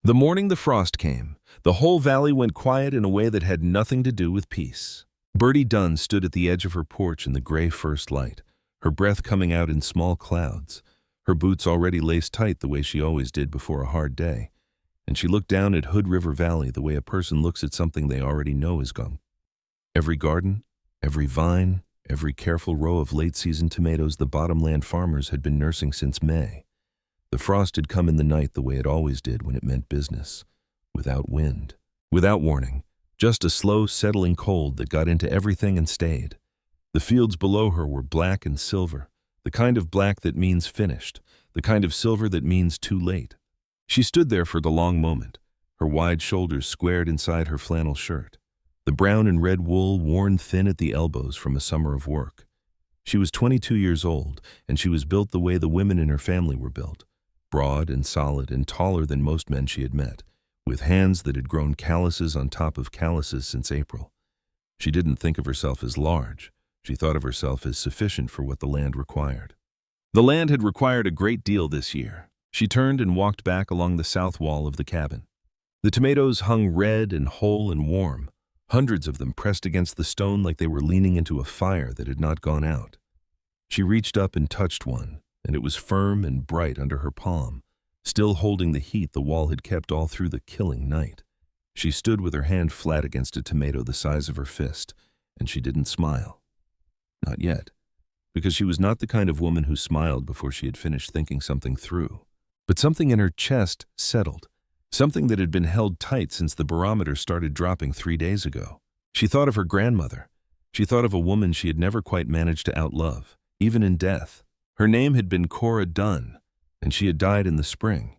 The morning the frost came, the whole valley went quiet in a way that had nothing to do with peace. Bertie Dunn stood at the edge of her porch in the gray first light, her breath coming out in small clouds, her boots already laced tight the way she always did before a hard day, and she looked down at Hood River Valley the way a person looks at something they already know is gone. Every garden, every vine, every careful row of late-season tomatoes the bottomland farmers had been nursing since May. The frost had come in the night the way it always did when it meant business, without wind, without warning, just a slow, settling cold that got into everything and stayed. The fields below her were black and silver, the kind of black that means finished, the kind of silver that means too late. She stood there for the long moment, her wide shoulders squared inside her flannel shirt, the brown and red wool worn thin at the elbows from a summer of work. She was 22 years old, and she was built the way the women in her family were built. Broad and solid and taller than most men she had met, with hands that had grown calluses on top of calluses since April. She didn't think of herself as large. She thought of herself as sufficient for what the land required. The land had required a great deal this year. She turned and walked back along the south wall of the cabin. The tomatoes hung red and whole and warm, hundreds of them pressed against the stone like they were leaning into a fire that had not gone out. She reached up and touched one, and it was firm and bright under her palm, still holding the heat the wall had kept all through the killing night. She stood with her hand flat against a tomato the size of her fist, and she didn't smile. Not yet, because she was not the kind of woman who smiled before she had finished thinking something through. But something in her chest settled, something that had been held tight since the barometer started dropping 3 days ago. She thought of her grandmother. She thought of a woman she had never quite managed to outlove, even in death. Her name had been Cora Dunn, and she had died in the spring,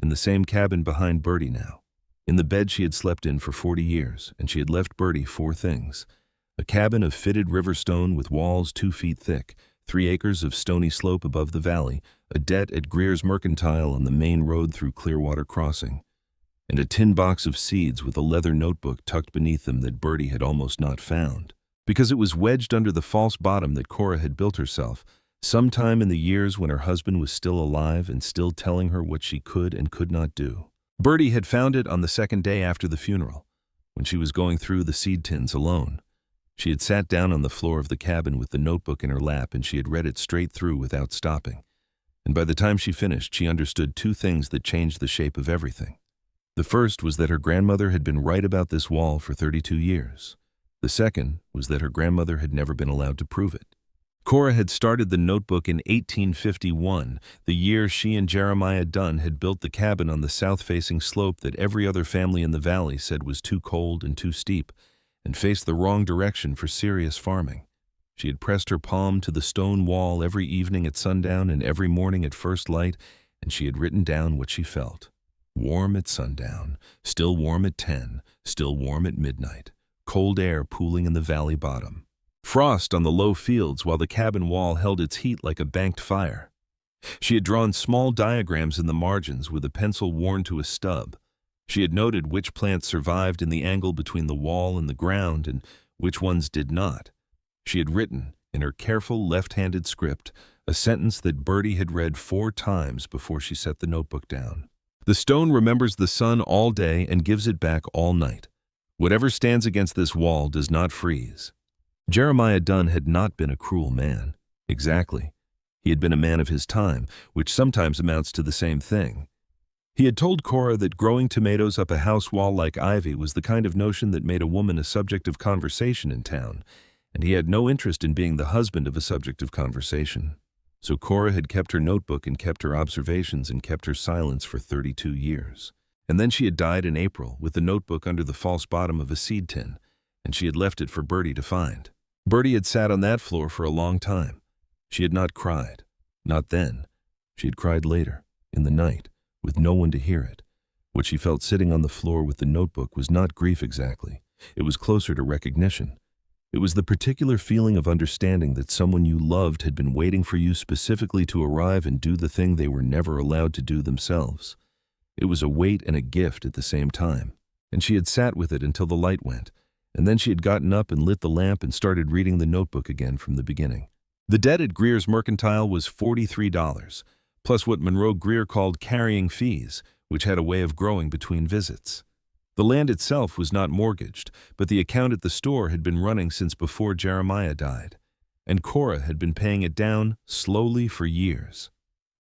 in the same cabin behind Bertie now, in the bed she had slept in for 40 years, and she had left Bertie 4 things: a cabin of fitted river stone with walls 2 feet thick, 3 acres of stony slope above the valley, a debt at Greer's Mercantile on the main road through Clearwater Crossing, and a tin box of seeds with a leather notebook tucked beneath them that Bertie had almost not found, because it was wedged under the false bottom that Cora had built herself, sometime in the years when her husband was still alive and still telling her what she could and could not do. Bertie had found it on the 2nd day after the funeral, when she was going through the seed tins alone. She had sat down on the floor of the cabin with the notebook in her lap, and she had read it straight through without stopping. And by the time she finished, she understood 2 things that changed the shape of everything. The first was that her grandmother had been right about this wall for 32 years. The second was that her grandmother had never been allowed to prove it. Cora had started the notebook in 1851, the year she and Jeremiah Dunn had built the cabin on the south-facing slope that every other family in the valley said was too cold and too steep, and faced the wrong direction for serious farming. She had pressed her palm to the stone wall every evening at sundown and every morning at first light, and she had written down what she felt. Warm at sundown, still warm at 10, still warm at midnight, cold air pooling in the valley bottom. Frost on the low fields while the cabin wall held its heat like a banked fire. She had drawn small diagrams in the margins with a pencil worn to a stub. She had noted which plants survived in the angle between the wall and the ground and which ones did not. She had written, in her careful left-handed script, a sentence that Bertie had read 4 times before she set the notebook down. The stone remembers the sun all day and gives it back all night. Whatever stands against this wall does not freeze. Jeremiah Dunn had not been a cruel man. Exactly. He had been a man of his time, which sometimes amounts to the same thing. He had told Cora that growing tomatoes up a house wall like ivy was the kind of notion that made a woman a subject of conversation in town, and he had no interest in being the husband of a subject of conversation. So Cora had kept her notebook and kept her observations and kept her silence for 32 years. And then she had died in April with the notebook under the false bottom of a seed tin, and she had left it for Bertie to find. Bertie had sat on that floor for a long time. She had not cried. Not then. She had cried later, in the night, with no one to hear it. What she felt sitting on the floor with the notebook was not grief exactly. It was closer to recognition. It was the particular feeling of understanding that someone you loved had been waiting for you specifically to arrive and do the thing they were never allowed to do themselves. It was a weight and a gift at the same time, and she had sat with it until the light went, and then she had gotten up and lit the lamp and started reading the notebook again from the beginning. The debt at Greer's Mercantile was $43, plus what Monroe Greer called carrying fees, which had a way of growing between visits. The land itself was not mortgaged, but the account at the store had been running since before Jeremiah died, and Cora had been paying it down slowly for years.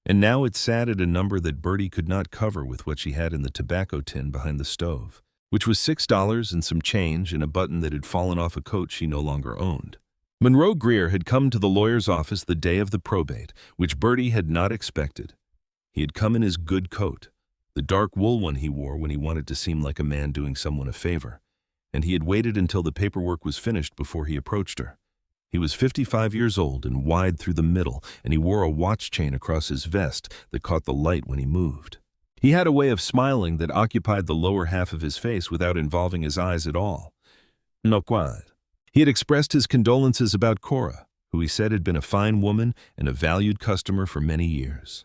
And now it sat at a number that Bertie could not cover with what she had in the tobacco tin behind the stove, which was $6 and some change and a button that had fallen off a coat she no longer owned. Monroe Greer had come to the lawyer's office the day of the probate, which Bertie had not expected. He had come in his good coat, the dark wool one he wore when he wanted to seem like a man doing someone a favor, and he had waited until the paperwork was finished before he approached her. He was 55 years old and wide through the middle, and he wore a watch chain across his vest that caught the light when he moved. He had a way of smiling that occupied the lower half of his face without involving his eyes at all. No quite. He had expressed his condolences about Cora, who he said had been a fine woman and a valued customer for many years.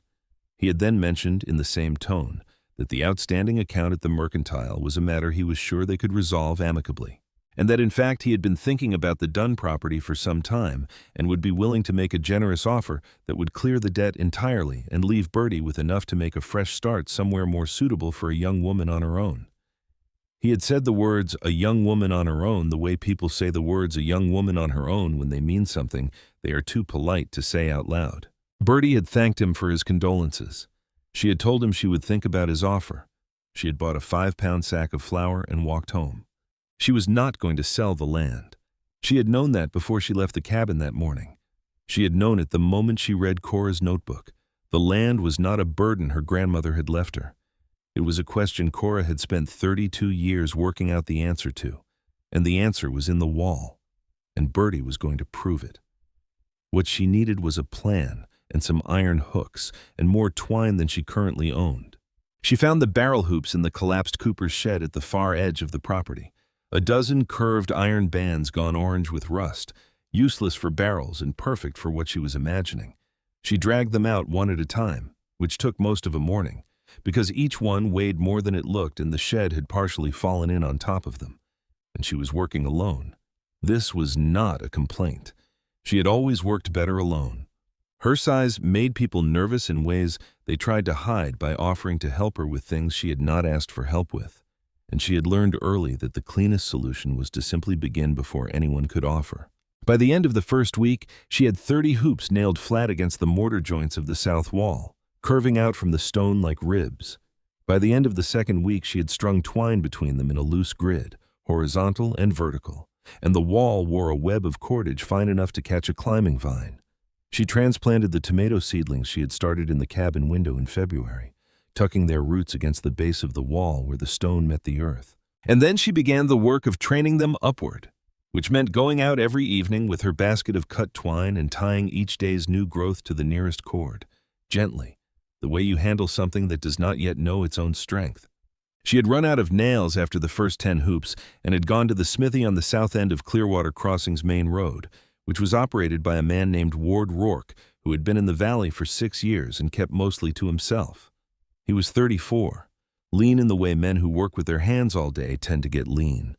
He had then mentioned, in the same tone, that the outstanding account at the mercantile was a matter he was sure they could resolve amicably, and that in fact he had been thinking about the Dunn property for some time and would be willing to make a generous offer that would clear the debt entirely and leave Bertie with enough to make a fresh start somewhere more suitable for a young woman on her own. He had said the words, "a young woman on her own," the way people say the words, "a young woman on her own," when they mean something they are too polite to say out loud. Bertie had thanked him for his condolences. She had told him she would think about his offer. She had bought a 5-pound sack of flour and walked home. She was not going to sell the land. She had known that before she left the cabin that morning. She had known it the moment she read Cora's notebook. The land was not a burden her grandmother had left her. It was a question Cora had spent 32 years working out the answer to, and the answer was in the wall, and Bertie was going to prove it. What she needed was a plan and some iron hooks and more twine than she currently owned. She found the barrel hoops in the collapsed cooper's shed at the far edge of the property. A dozen curved iron bands gone orange with rust, useless for barrels and perfect for what she was imagining. She dragged them out one at a time, which took most of a morning, because each one weighed more than it looked and the shed had partially fallen in on top of them, and she was working alone. This was not a complaint. She had always worked better alone. Her size made people nervous in ways they tried to hide by offering to help her with things she had not asked for help with, and she had learned early that the cleanest solution was to simply begin before anyone could offer. By the end of the first week, she had 30 hoops nailed flat against the mortar joints of the south wall, curving out from the stone like ribs. By the end of the second week, she had strung twine between them in a loose grid, horizontal and vertical, and the wall wore a web of cordage fine enough to catch a climbing vine. She transplanted the tomato seedlings she had started in the cabin window in February, tucking their roots against the base of the wall where the stone met the earth. And then she began the work of training them upward, which meant going out every evening with her basket of cut twine and tying each day's new growth to the nearest cord, gently, the way you handle something that does not yet know its own strength. She had run out of nails after the first 10 hoops and had gone to the smithy on the south end of Clearwater Crossing's main road, which was operated by a man named Ward Rourke, who had been in the valley for 6 years and kept mostly to himself. He was 34, lean in the way men who work with their hands all day tend to get lean,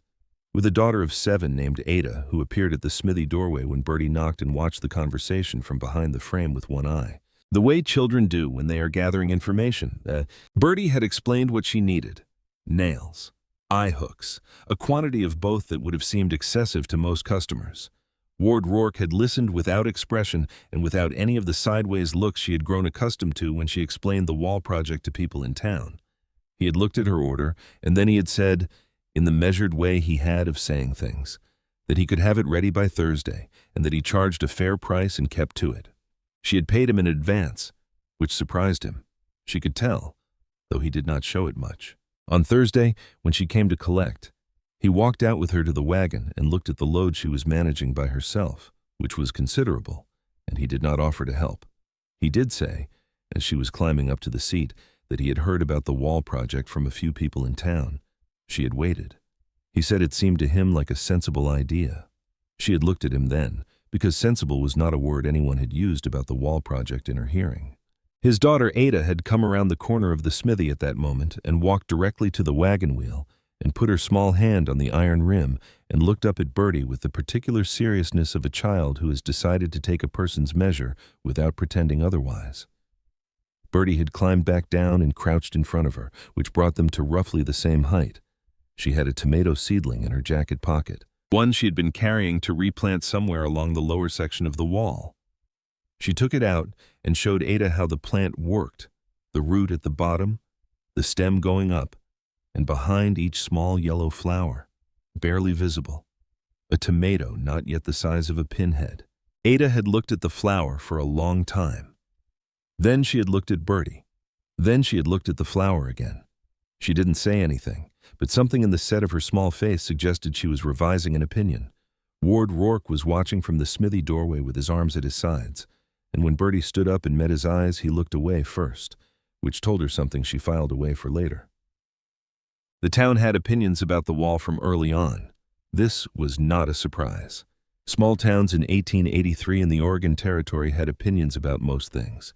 with a daughter of 7 named Ada, who appeared at the smithy doorway when Bertie knocked and watched the conversation from behind the frame with one eye. The way children do when they are gathering information. Bertie had explained what she needed. Nails, eye hooks, a quantity of both that would have seemed excessive to most customers. Ward Rourke had listened without expression and without any of the sideways looks she had grown accustomed to when she explained the wall project to people in town. He had looked at her order, and then he had said, in the measured way he had of saying things, that he could have it ready by Thursday, and that he charged a fair price and kept to it. She had paid him in advance, which surprised him. She could tell, though he did not show it much. On Thursday, when she came to collect, he walked out with her to the wagon and looked at the load she was managing by herself, which was considerable, and he did not offer to help. He did say, as she was climbing up to the seat, that he had heard about the wall project from a few people in town. She had waited. He said it seemed to him like a sensible idea. She had looked at him then, because sensible was not a word anyone had used about the wall project in her hearing. His daughter Ada had come around the corner of the smithy at that moment and walked directly to the wagon wheel and put her small hand on the iron rim and looked up at Bertie with the particular seriousness of a child who has decided to take a person's measure without pretending otherwise. Bertie had climbed back down and crouched in front of her, which brought them to roughly the same height. She had a tomato seedling in her jacket pocket, one she had been carrying to replant somewhere along the lower section of the wall. She took it out and showed Ada how the plant worked, the root at the bottom, the stem going up, and behind each small yellow flower, barely visible, a tomato not yet the size of a pinhead. Ada had looked at the flower for a long time. Then she had looked at Bertie. Then she had looked at the flower again. She didn't say anything, but something in the set of her small face suggested she was revising an opinion. Ward Rourke was watching from the smithy doorway with his arms at his sides, and when Bertie stood up and met his eyes, he looked away first, which told her something she filed away for later. The town had opinions about the wall from early on. This was not a surprise. Small towns in 1883 in the Oregon Territory had opinions about most things,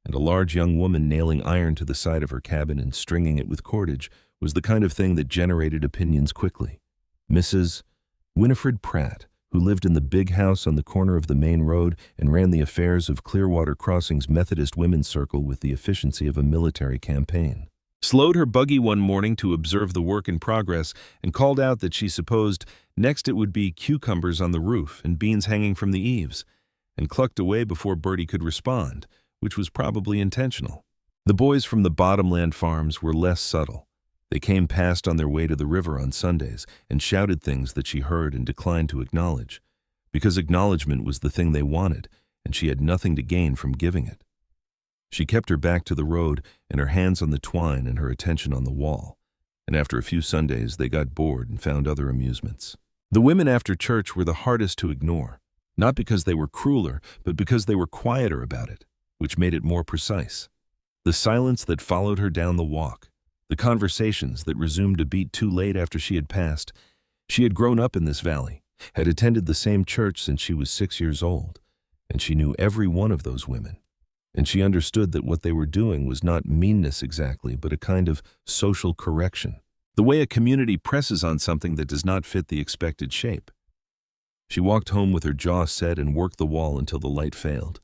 and a large young woman nailing iron to the side of her cabin and stringing it with cordage was the kind of thing that generated opinions quickly. Mrs. Winifred Pratt, who lived in the big house on the corner of the main road and ran the affairs of Clearwater Crossing's Methodist Women's Circle with the efficiency of a military campaign, slowed her buggy one morning to observe the work in progress and called out that she supposed next it would be cucumbers on the roof and beans hanging from the eaves, and clucked away before Bertie could respond, which was probably intentional. The boys from the bottomland farms were less subtle. They came past on their way to the river on Sundays and shouted things that she heard and declined to acknowledge, because acknowledgement was the thing they wanted, and she had nothing to gain from giving it. She kept her back to the road and her hands on the twine and her attention on the wall, and after a few Sundays they got bored and found other amusements. The women after church were the hardest to ignore, not because they were crueler, but because they were quieter about it, which made it more precise. The silence that followed her down the walk, the conversations that resumed a beat too late after she had passed. She had grown up in this valley, had attended the same church since she was 6 years old, and she knew every one of those women. And she understood that what they were doing was not meanness exactly, but a kind of social correction, the way a community presses on something that does not fit the expected shape. She walked home with her jaw set and worked the wall until the light failed,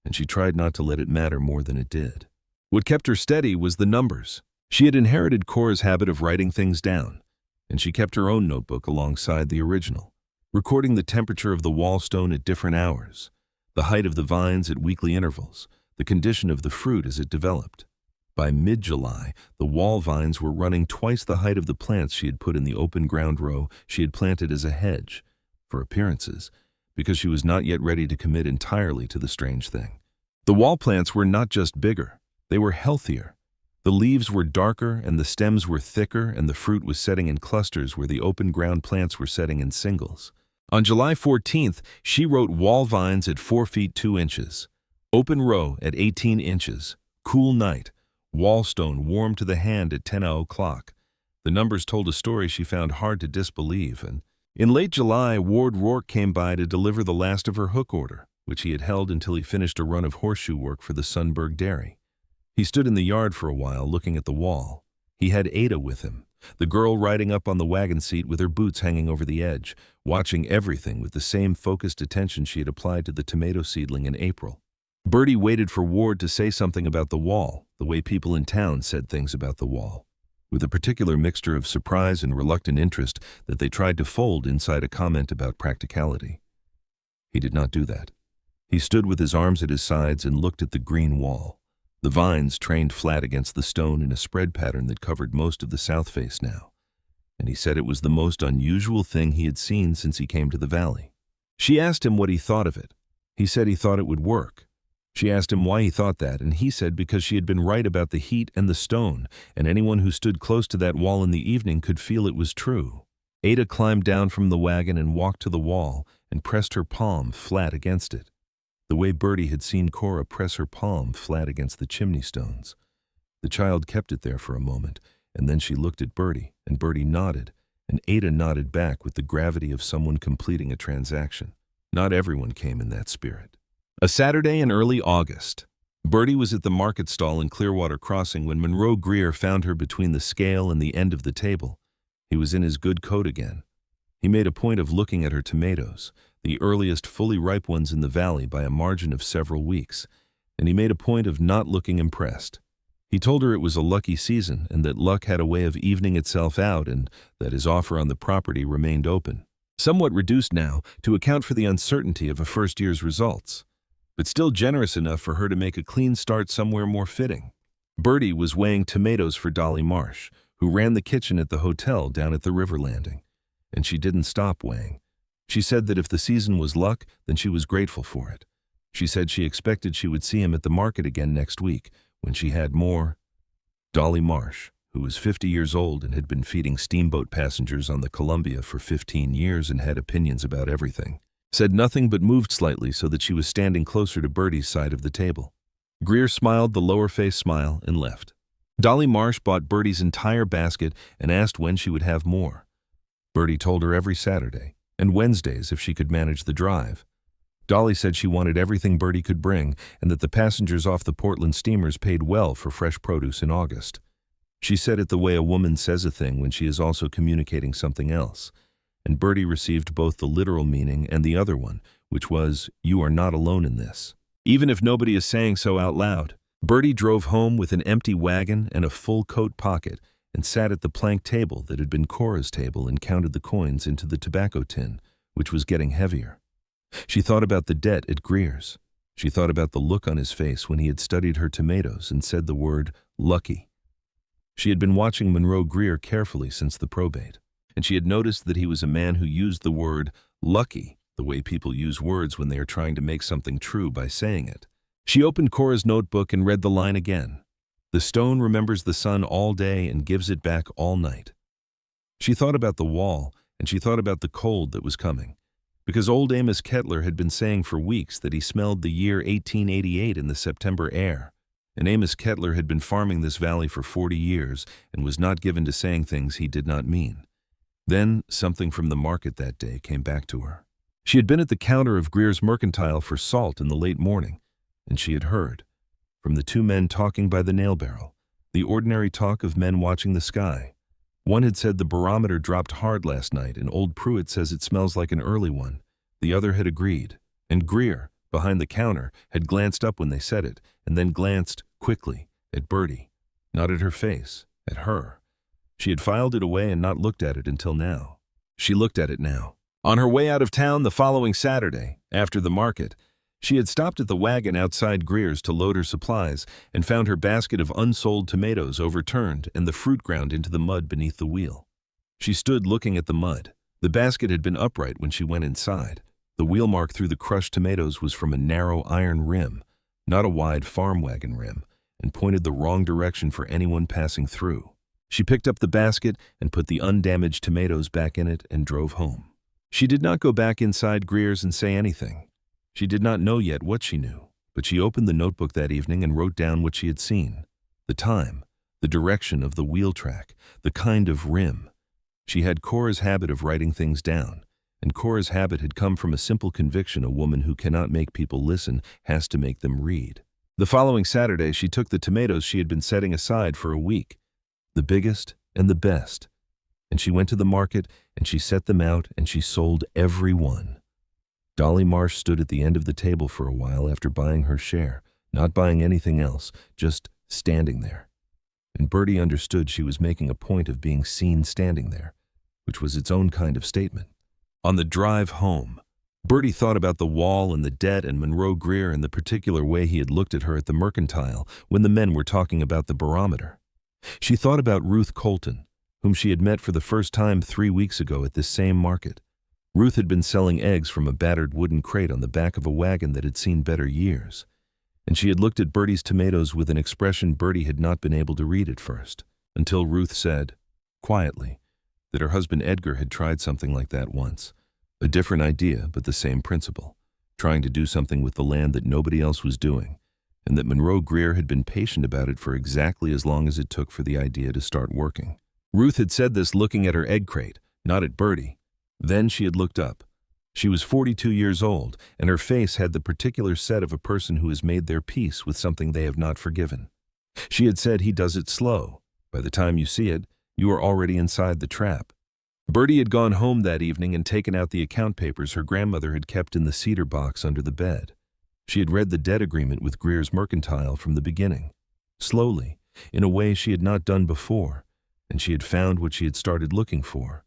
and she tried not to let it matter more than it did. What kept her steady was the numbers. She had inherited Cora's habit of writing things down, and she kept her own notebook alongside the original, recording the temperature of the wall stone at different hours, the height of the vines at weekly intervals, the condition of the fruit as it developed. By mid-July, the wall vines were running twice the height of the plants she had put in the open ground row she had planted as a hedge, for appearances, because she was not yet ready to commit entirely to the strange thing. The wall plants were not just bigger, they were healthier. The leaves were darker and the stems were thicker and the fruit was setting in clusters where the open ground plants were setting in singles. On July 14th, she wrote wall vines at 4 feet 2 inches, open row at 18 inches, cool night, wall stone warm to the hand at 10 o'clock. The numbers told a story she found hard to disbelieve, and in late July, Ward Rourke came by to deliver the last of her hook order, which he had held until he finished a run of horseshoe work for the Sunberg Dairy. He stood in the yard for a while looking at the wall. He had Ada with him, the girl riding up on the wagon seat with her boots hanging over the edge, watching everything with the same focused attention she had applied to the tomato seedling in April. Bertie waited for Ward to say something about the wall, the way people in town said things about the wall, with a particular mixture of surprise and reluctant interest that they tried to fold inside a comment about practicality. He did not do that. He stood with his arms at his sides and looked at the green wall. The vines trained flat against the stone in a spread pattern that covered most of the south face now, and he said it was the most unusual thing he had seen since he came to the valley. She asked him what he thought of it. He said he thought it would work. She asked him why he thought that, and he said because she had been right about the heat and the stone, and anyone who stood close to that wall in the evening could feel it was true. Ada climbed down from the wagon and walked to the wall and pressed her palm flat against it, the way Bertie had seen Cora press her palm flat against the chimney stones. The child kept it there for a moment, and then she looked at Bertie, and Bertie nodded, and Ada nodded back with the gravity of someone completing a transaction. Not everyone came in that spirit. A Saturday in early August. Bertie was at the market stall in Clearwater Crossing when Monroe Greer found her between the scale and the end of the table. He was in his good coat again. He made a point of looking at her tomatoes, the earliest fully ripe ones in the valley by a margin of several weeks, and he made a point of not looking impressed. He told her it was a lucky season and that luck had a way of evening itself out and that his offer on the property remained open, somewhat reduced now to account for the uncertainty of a first year's results, but still generous enough for her to make a clean start somewhere more fitting. Bertie was weighing tomatoes for Dolly Marsh, who ran the kitchen at the hotel down at the river landing, and she didn't stop weighing. She said that if the season was luck, then she was grateful for it. She said she expected she would see him at the market again next week, when she had more. Dolly Marsh, who was 50 years old and had been feeding steamboat passengers on the Columbia for 15 years and had opinions about everything, said nothing but moved slightly so that she was standing closer to Bertie's side of the table. Greer smiled the lower-face smile and left. Dolly Marsh bought Bertie's entire basket and asked when she would have more. Bertie told her every Saturday, and Wednesdays if she could manage the drive. Dolly said she wanted everything Bertie could bring and that the passengers off the Portland steamers paid well for fresh produce in August. She said it the way a woman says a thing when she is also communicating something else, and Bertie received both the literal meaning and the other one, which was, "You are not alone in this." Even if nobody is saying so out loud. Bertie drove home with an empty wagon and a full coat pocket and sat at the plank table that had been Cora's table and counted the coins into the tobacco tin, which was getting heavier. She thought about the debt at Greer's. She thought about the look on his face when he had studied her tomatoes and said the word lucky. She had been watching Monroe Greer carefully since the probate, and she had noticed that he was a man who used the word lucky the way people use words when they are trying to make something true by saying it. She opened Cora's notebook and read the line again. The stone remembers the sun all day and gives it back all night. She thought about the wall, and she thought about the cold that was coming, because old Amos Kettler had been saying for weeks that he smelled the year 1888 in the September air, and Amos Kettler had been farming this valley for 40 years and was not given to saying things he did not mean. Then something from the market that day came back to her. She had been at the counter of Greer's Mercantile for salt in the late morning, and she had heard, from the two men talking by the nail barrel, the ordinary talk of men watching the sky. One had said the barometer dropped hard last night, and old Pruitt says it smells like an early one. The other had agreed, and Greer, behind the counter, had glanced up when they said it, and then glanced, quickly, at Bertie. Not at her face, at her. She had filed it away and not looked at it until now. She looked at it now. On her way out of town the following Saturday, after the market, she had stopped at the wagon outside Greer's to load her supplies and found her basket of unsold tomatoes overturned and the fruit ground into the mud beneath the wheel. She stood looking at the mud. The basket had been upright when she went inside. The wheel mark through the crushed tomatoes was from a narrow iron rim, not a wide farm wagon rim, and pointed the wrong direction for anyone passing through. She picked up the basket and put the undamaged tomatoes back in it and drove home. She did not go back inside Greer's and say anything. She did not know yet what she knew, but she opened the notebook that evening and wrote down what she had seen, the time, the direction of the wheel track, the kind of rim. She had Cora's habit of writing things down, and Cora's habit had come from a simple conviction a woman who cannot make people listen has to make them read. The following Saturday, she took the tomatoes she had been setting aside for a week, the biggest and the best, and she went to the market and she set them out and she sold every one. Dolly Marsh stood at the end of the table for a while after buying her share, not buying anything else, just standing there. And Bertie understood she was making a point of being seen standing there, which was its own kind of statement. On the drive home, Bertie thought about the wall and the debt and Monroe Greer and the particular way he had looked at her at the Mercantile when the men were talking about the barometer. She thought about Ruth Colton, whom she had met for the first time 3 weeks ago at this same market. Ruth had been selling eggs from a battered wooden crate on the back of a wagon that had seen better years, and she had looked at Bertie's tomatoes with an expression Bertie had not been able to read at first, until Ruth said, quietly, that her husband Edgar had tried something like that once, a different idea but the same principle, trying to do something with the land that nobody else was doing, and that Monroe Greer had been patient about it for exactly as long as it took for the idea to start working. Ruth had said this looking at her egg crate, not at Bertie. Then she had looked up. She was 42 years old, and her face had the particular set of a person who has made their peace with something they have not forgiven. She had said he does it slow. By the time you see it, you are already inside the trap. Bertie had gone home that evening and taken out the account papers her grandmother had kept in the cedar box under the bed. She had read the debt agreement with Greer's Mercantile from the beginning, slowly, in a way she had not done before, and she had found what she had started looking for.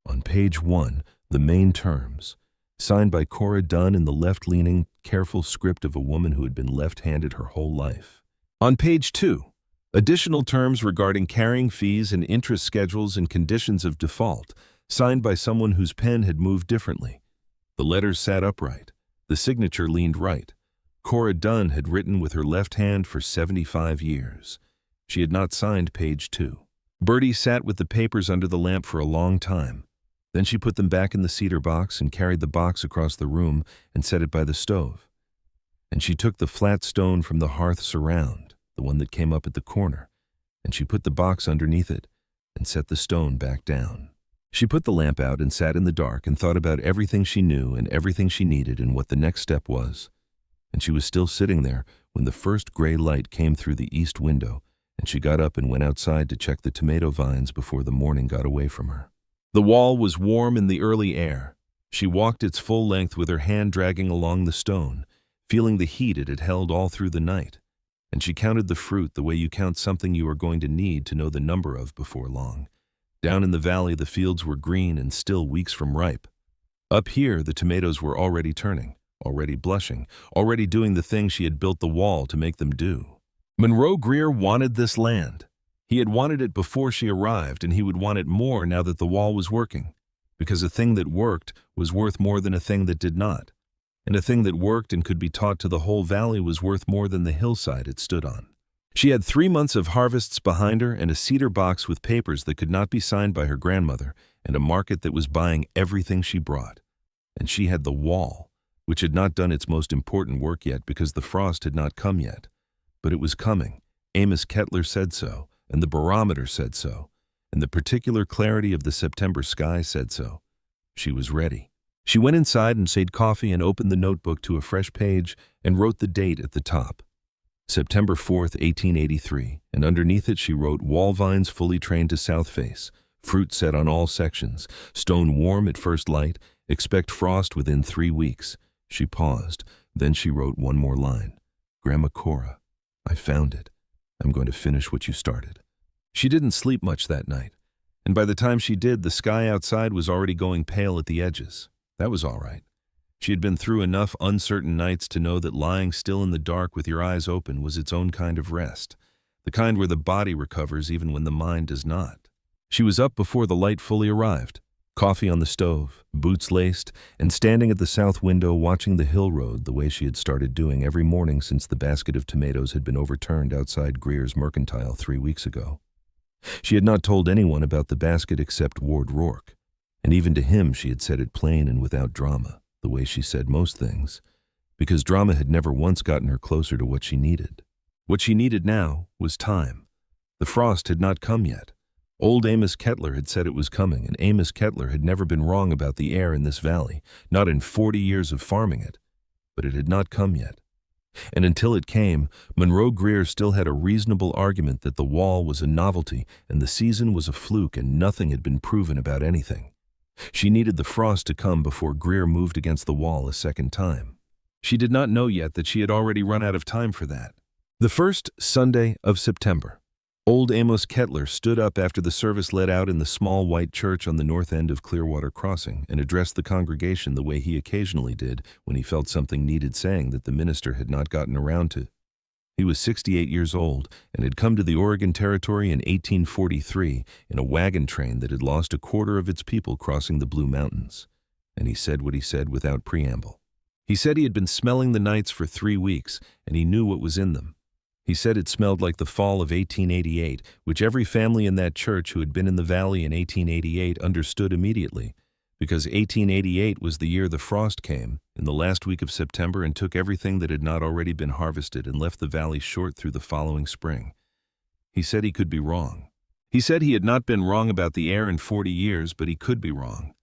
On page 1, the main terms, signed by Cora Dunn in the left-leaning, careful script of a woman who had been left-handed her whole life. On page 2, additional terms regarding carrying fees and interest schedules and conditions of default, signed by someone whose pen had moved differently. The letters sat upright. The signature leaned right. Cora Dunn had written with her left hand for 75 years. She had not signed page 2. Bertie sat with the papers under the lamp for a long time. Then she put them back in the cedar box and carried the box across the room and set it by the stove. And she took the flat stone from the hearth surround, the one that came up at the corner, and she put the box underneath it and set the stone back down. She put the lamp out and sat in the dark and thought about everything she knew and everything she needed and what the next step was. And she was still sitting there when the first gray light came through the east window, and she got up and went outside to check the tomato vines before the morning got away from her. The wall was warm in the early air. She walked its full length with her hand dragging along the stone, feeling the heat it had held all through the night. And she counted the fruit the way you count something you are going to need to know the number of before long. Down in the valley, the fields were green and still weeks from ripe. Up here, the tomatoes were already turning, already blushing, already doing the thing she had built the wall to make them do. Monroe Greer wanted this land. He had wanted it before she arrived, and he would want it more now that the wall was working, because a thing that worked was worth more than a thing that did not, and a thing that worked and could be taught to the whole valley was worth more than the hillside it stood on. She had 3 months of harvests behind her and a cedar box with papers that could not be signed by her grandmother and a market that was buying everything she brought. And she had the wall, which had not done its most important work yet because the frost had not come yet. But it was coming. Amos Kettler said so, and the barometer said so, and the particular clarity of the September sky said so. She was ready. She went inside and made coffee and opened the notebook to a fresh page and wrote the date at the top. September 4th, 1883, and underneath it she wrote wall vines fully trained to south face, fruit set on all sections, stone warm at first light, expect frost within 3 weeks. She paused, then she wrote one more line. Grandma Cora, I found it. I'm going to finish what you started. She didn't sleep much that night, and by the time she did, the sky outside was already going pale at the edges. That was all right. She had been through enough uncertain nights to know that lying still in the dark with your eyes open was its own kind of rest, the kind where the body recovers even when the mind does not. She was up before the light fully arrived, coffee on the stove, boots laced, and standing at the south window watching the hill road the way she had started doing every morning since the basket of tomatoes had been overturned outside Greer's Mercantile 3 weeks ago. She had not told anyone about the basket except Ward Rourke, and even to him she had said it plain and without drama, the way she said most things, because drama had never once gotten her closer to what she needed. What she needed now was time. The frost had not come yet. Old Amos Kettler had said it was coming, and Amos Kettler had never been wrong about the air in this valley, not in 40 years of farming it. But it had not come yet. And until it came, Monroe Greer still had a reasonable argument that the wall was a novelty and the season was a fluke and nothing had been proven about anything. She needed the frost to come before Greer moved against the wall a second time. She did not know yet that she had already run out of time for that. The first Sunday of September. Old Amos Kettler stood up after the service let out in the small white church on the north end of Clearwater Crossing and addressed the congregation the way he occasionally did when he felt something needed saying that the minister had not gotten around to. He was 68 years old and had come to the Oregon Territory in 1843 in a wagon train that had lost a quarter of its people crossing the Blue Mountains. And he said what he said without preamble. He said he had been smelling the nights for 3 weeks, and he knew what was in them. He said it smelled like the fall of 1888, which every family in that church who had been in the valley in 1888 understood immediately, because 1888 was the year the frost came, in the last week of September, and took everything that had not already been harvested and left the valley short through the following spring. He said he could be wrong. He said he had not been wrong about the air in 40 years, but he could be wrong.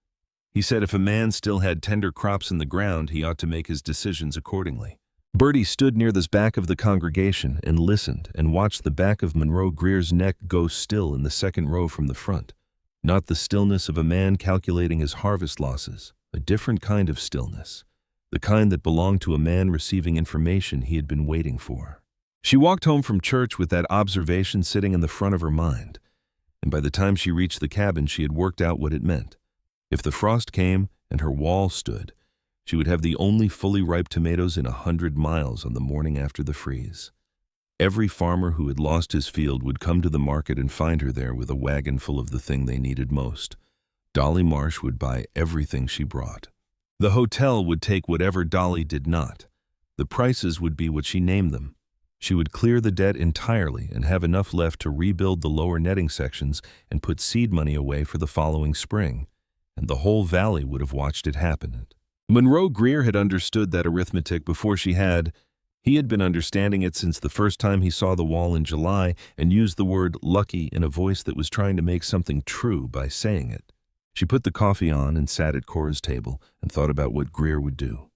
He said if a man still had tender crops in the ground, he ought to make his decisions accordingly. Bertie stood near the back of the congregation and listened and watched the back of Monroe Greer's neck go still in the second row from the front. Not the stillness of a man calculating his harvest losses, a different kind of stillness. the kind that belonged to a man receiving information he had been waiting for. She walked home from church with that observation sitting in the front of her mind, and by the time she reached the cabin she had worked out what it meant. If the frost came and her wall stood, she would have the only fully ripe tomatoes in 100 miles on the morning after the freeze. Every farmer who had lost his field would come to the market and find her there with a wagon full of the thing they needed most. Dolly Marsh would buy everything she brought. The hotel would take whatever Dolly did not. The prices would be what she named them. She would clear the debt entirely and have enough left to rebuild the lower netting sections and put seed money away for the following spring, and the whole valley would have watched it happen. Monroe Greer had understood that arithmetic before she had. He had been understanding it since the first time he saw the wall in July and used the word lucky in a voice that was trying to make something true by saying it. She put the coffee on and sat at Cora's table and thought about what Greer would do.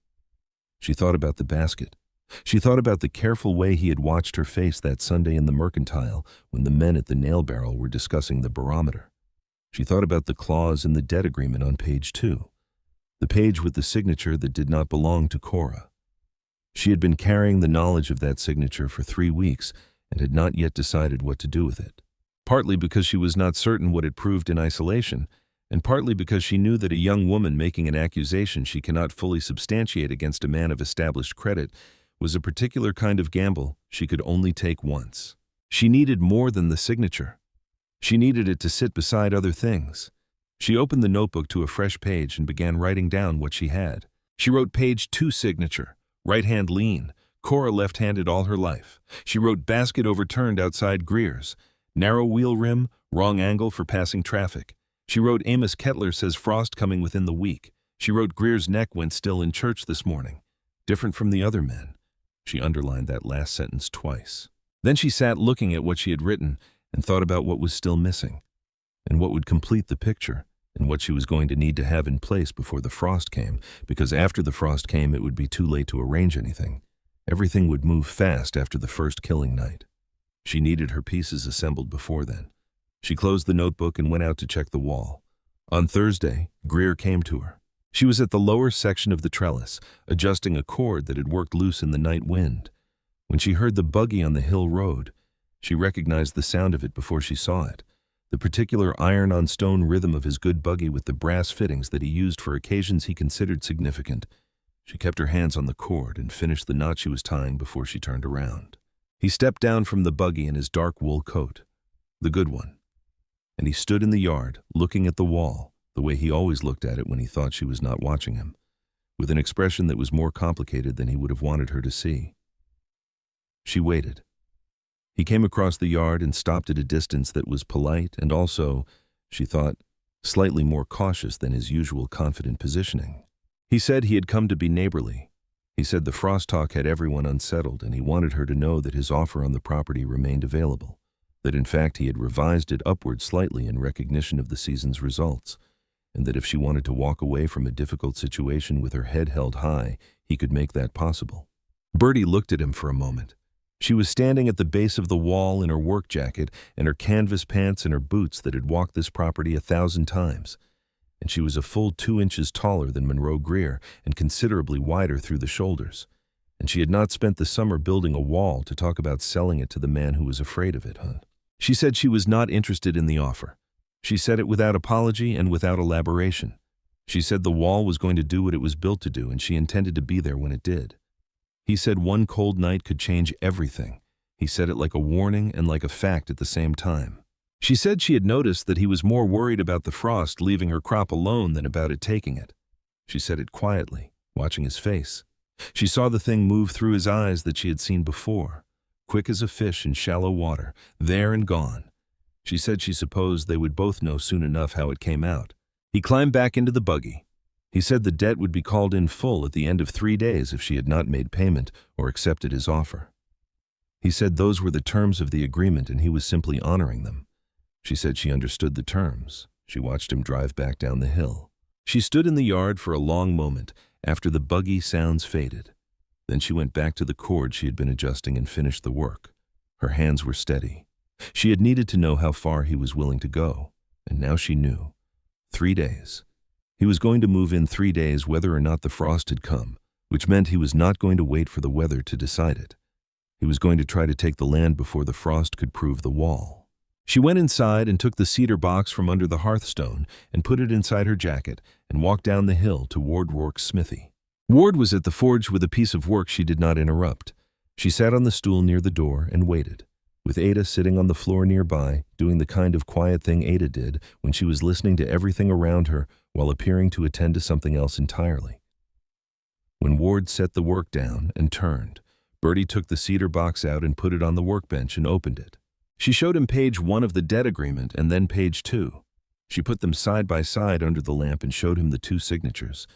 She thought about the basket. She thought about the careful way he had watched her face that Sunday in the Mercantile when the men at the nail barrel were discussing the barometer. She thought about the clause in the debt agreement on page 2, the page with the signature that did not belong to Cora. She had been carrying the knowledge of that signature for 3 weeks and had not yet decided what to do with it, partly because she was not certain what it proved in isolation, and partly because she knew that a young woman making an accusation she cannot fully substantiate against a man of established credit was a particular kind of gamble she could only take once. She needed more than the signature. She needed it to sit beside other things. She opened the notebook to a fresh page and began writing down what she had. She wrote page 2 signature, right hand lean, Cora left-handed all her life. She wrote basket overturned outside Greer's, narrow wheel rim, wrong angle for passing traffic. She wrote Amos Kettler says frost coming within the week. She wrote Greer's neck went still in church this morning, different from the other men. She underlined that last sentence twice. Then she sat looking at what she had written and thought about what was still missing, and what would complete the picture, and what she was going to need to have in place before the frost came, because after the frost came it would be too late to arrange anything. Everything would move fast after the first killing night. She needed her pieces assembled before then. She closed the notebook and went out to check the wall. On Thursday, Greer came to her. She was at the lower section of the trellis, adjusting a cord that had worked loose in the night wind. When she heard the buggy on the hill road, she recognized the sound of it before she saw it, the particular iron-on-stone rhythm of his good buggy with the brass fittings that he used for occasions he considered significant. She kept her hands on the cord and finished the knot she was tying before she turned around. He stepped down from the buggy in his dark wool coat, the good one, and he stood in the yard, looking at the wall, the way he always looked at it when he thought she was not watching him, with an expression that was more complicated than he would have wanted her to see. She waited. He came across the yard and stopped at a distance that was polite and also, she thought, slightly more cautious than his usual confident positioning. He said he had come to be neighborly. He said the frost talk had everyone unsettled, and he wanted her to know that his offer on the property remained available, that in fact he had revised it upward slightly in recognition of the season's results, and that if she wanted to walk away from a difficult situation with her head held high, he could make that possible. Bertie looked at him for a moment. She was standing at the base of the wall in her work jacket and her canvas pants and her boots that had walked this property 1,000 times, and she was a full 2 inches taller than Monroe Greer and considerably wider through the shoulders, and she had not spent the summer building a wall to talk about selling it to the man who was afraid of it, She said she was not interested in the offer. She said it without apology and without elaboration. She said the wall was going to do what it was built to do, and she intended to be there when it did. He said one cold night could change everything. He said it like a warning and like a fact at the same time. She said she had noticed that he was more worried about the frost leaving her crop alone than about it taking it. She said it quietly, watching his face. She saw the thing move through his eyes that she had seen before, quick as a fish in shallow water, there and gone. She said she supposed they would both know soon enough how it came out. He climbed back into the buggy. He said the debt would be called in full at the end of 3 days if she had not made payment or accepted his offer. He said those were the terms of the agreement and he was simply honoring them. She said she understood the terms. She watched him drive back down the hill. She stood in the yard for a long moment after the buggy sounds faded. Then she went back to the cord she had been adjusting and finished the work. Her hands were steady. She had needed to know how far he was willing to go, and now she knew. 3 days. He was going to move in 3 days whether or not the frost had come, which meant he was not going to wait for the weather to decide it. He was going to try to take the land before the frost could prove the wall. She went inside and took the cedar box from under the hearthstone and put it inside her jacket and walked down the hill to Ward Rourke's smithy. Ward was at the forge with a piece of work she did not interrupt. She sat on the stool near the door and waited, with Ada sitting on the floor nearby, doing the kind of quiet thing Ada did when she was listening to everything around her while appearing to attend to something else entirely. When Ward set the work down and turned, Bertie took the cedar box out and put it on the workbench and opened it. She showed him page 1 of the debt agreement and then page 2. She put them side by side under the lamp and showed him the 2 signatures.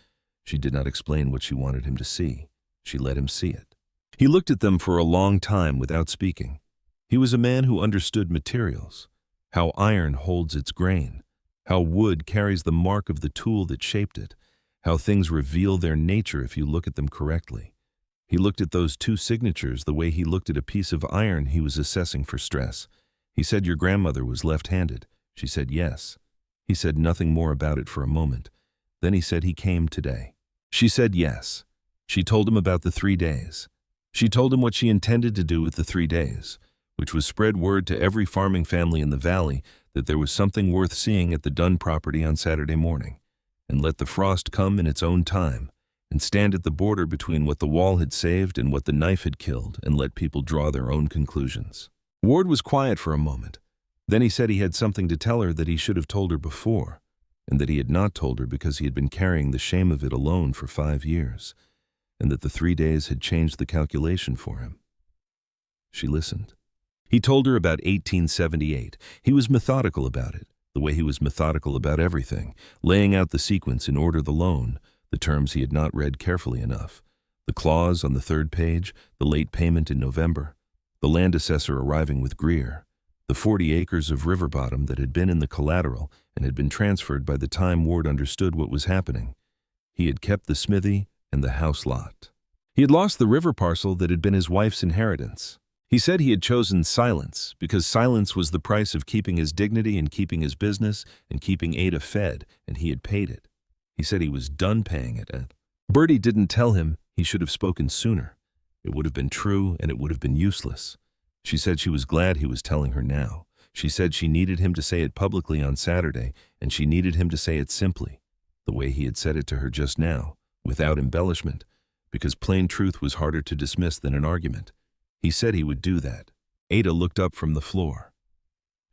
She did not explain what she wanted him to see. She let him see it. He looked at them for a long time without speaking. He was a man who understood materials, how iron holds its grain, how wood carries the mark of the tool that shaped it, how things reveal their nature if you look at them correctly. He looked at those 2 signatures the way he looked at a piece of iron he was assessing for stress. He said, "Your grandmother was left-handed." She said, "Yes." He said nothing more about it for a moment. Then he said he came today. She said yes. She told him about the 3 days. She told him what she intended to do with the 3 days, which was spread word to every farming family in the valley that there was something worth seeing at the Dunn property on Saturday morning, and let the frost come in its own time, and stand at the border between what the wall had saved and what the knife had killed, and let people draw their own conclusions. Ward was quiet for a moment. Then he said he had something to tell her that he should have told her before, and that he had not told her because he had been carrying the shame of it alone for 5 years, and that the 3 days had changed the calculation for him. She listened. He told her about 1878. He was methodical about it, the way he was methodical about everything, laying out the sequence in order: the loan, the terms he had not read carefully enough, the clause on the 3rd page, the late payment in November, the land assessor arriving with Greer, the 40 acres of river bottom that had been in the collateral and had been transferred by the time Ward understood what was happening. He had kept the smithy and the house lot. He had lost the river parcel that had been his wife's inheritance. He said he had chosen silence because silence was the price of keeping his dignity and keeping his business and keeping Ada fed, and he had paid it. He said he was done paying it. Bertie didn't tell him he should have spoken sooner. It would have been true and it would have been useless. She said she was glad he was telling her now. She said she needed him to say it publicly on Saturday, and she needed him to say it simply, the way he had said it to her just now, without embellishment, because plain truth was harder to dismiss than an argument. He said he would do that. Ada looked up from the floor.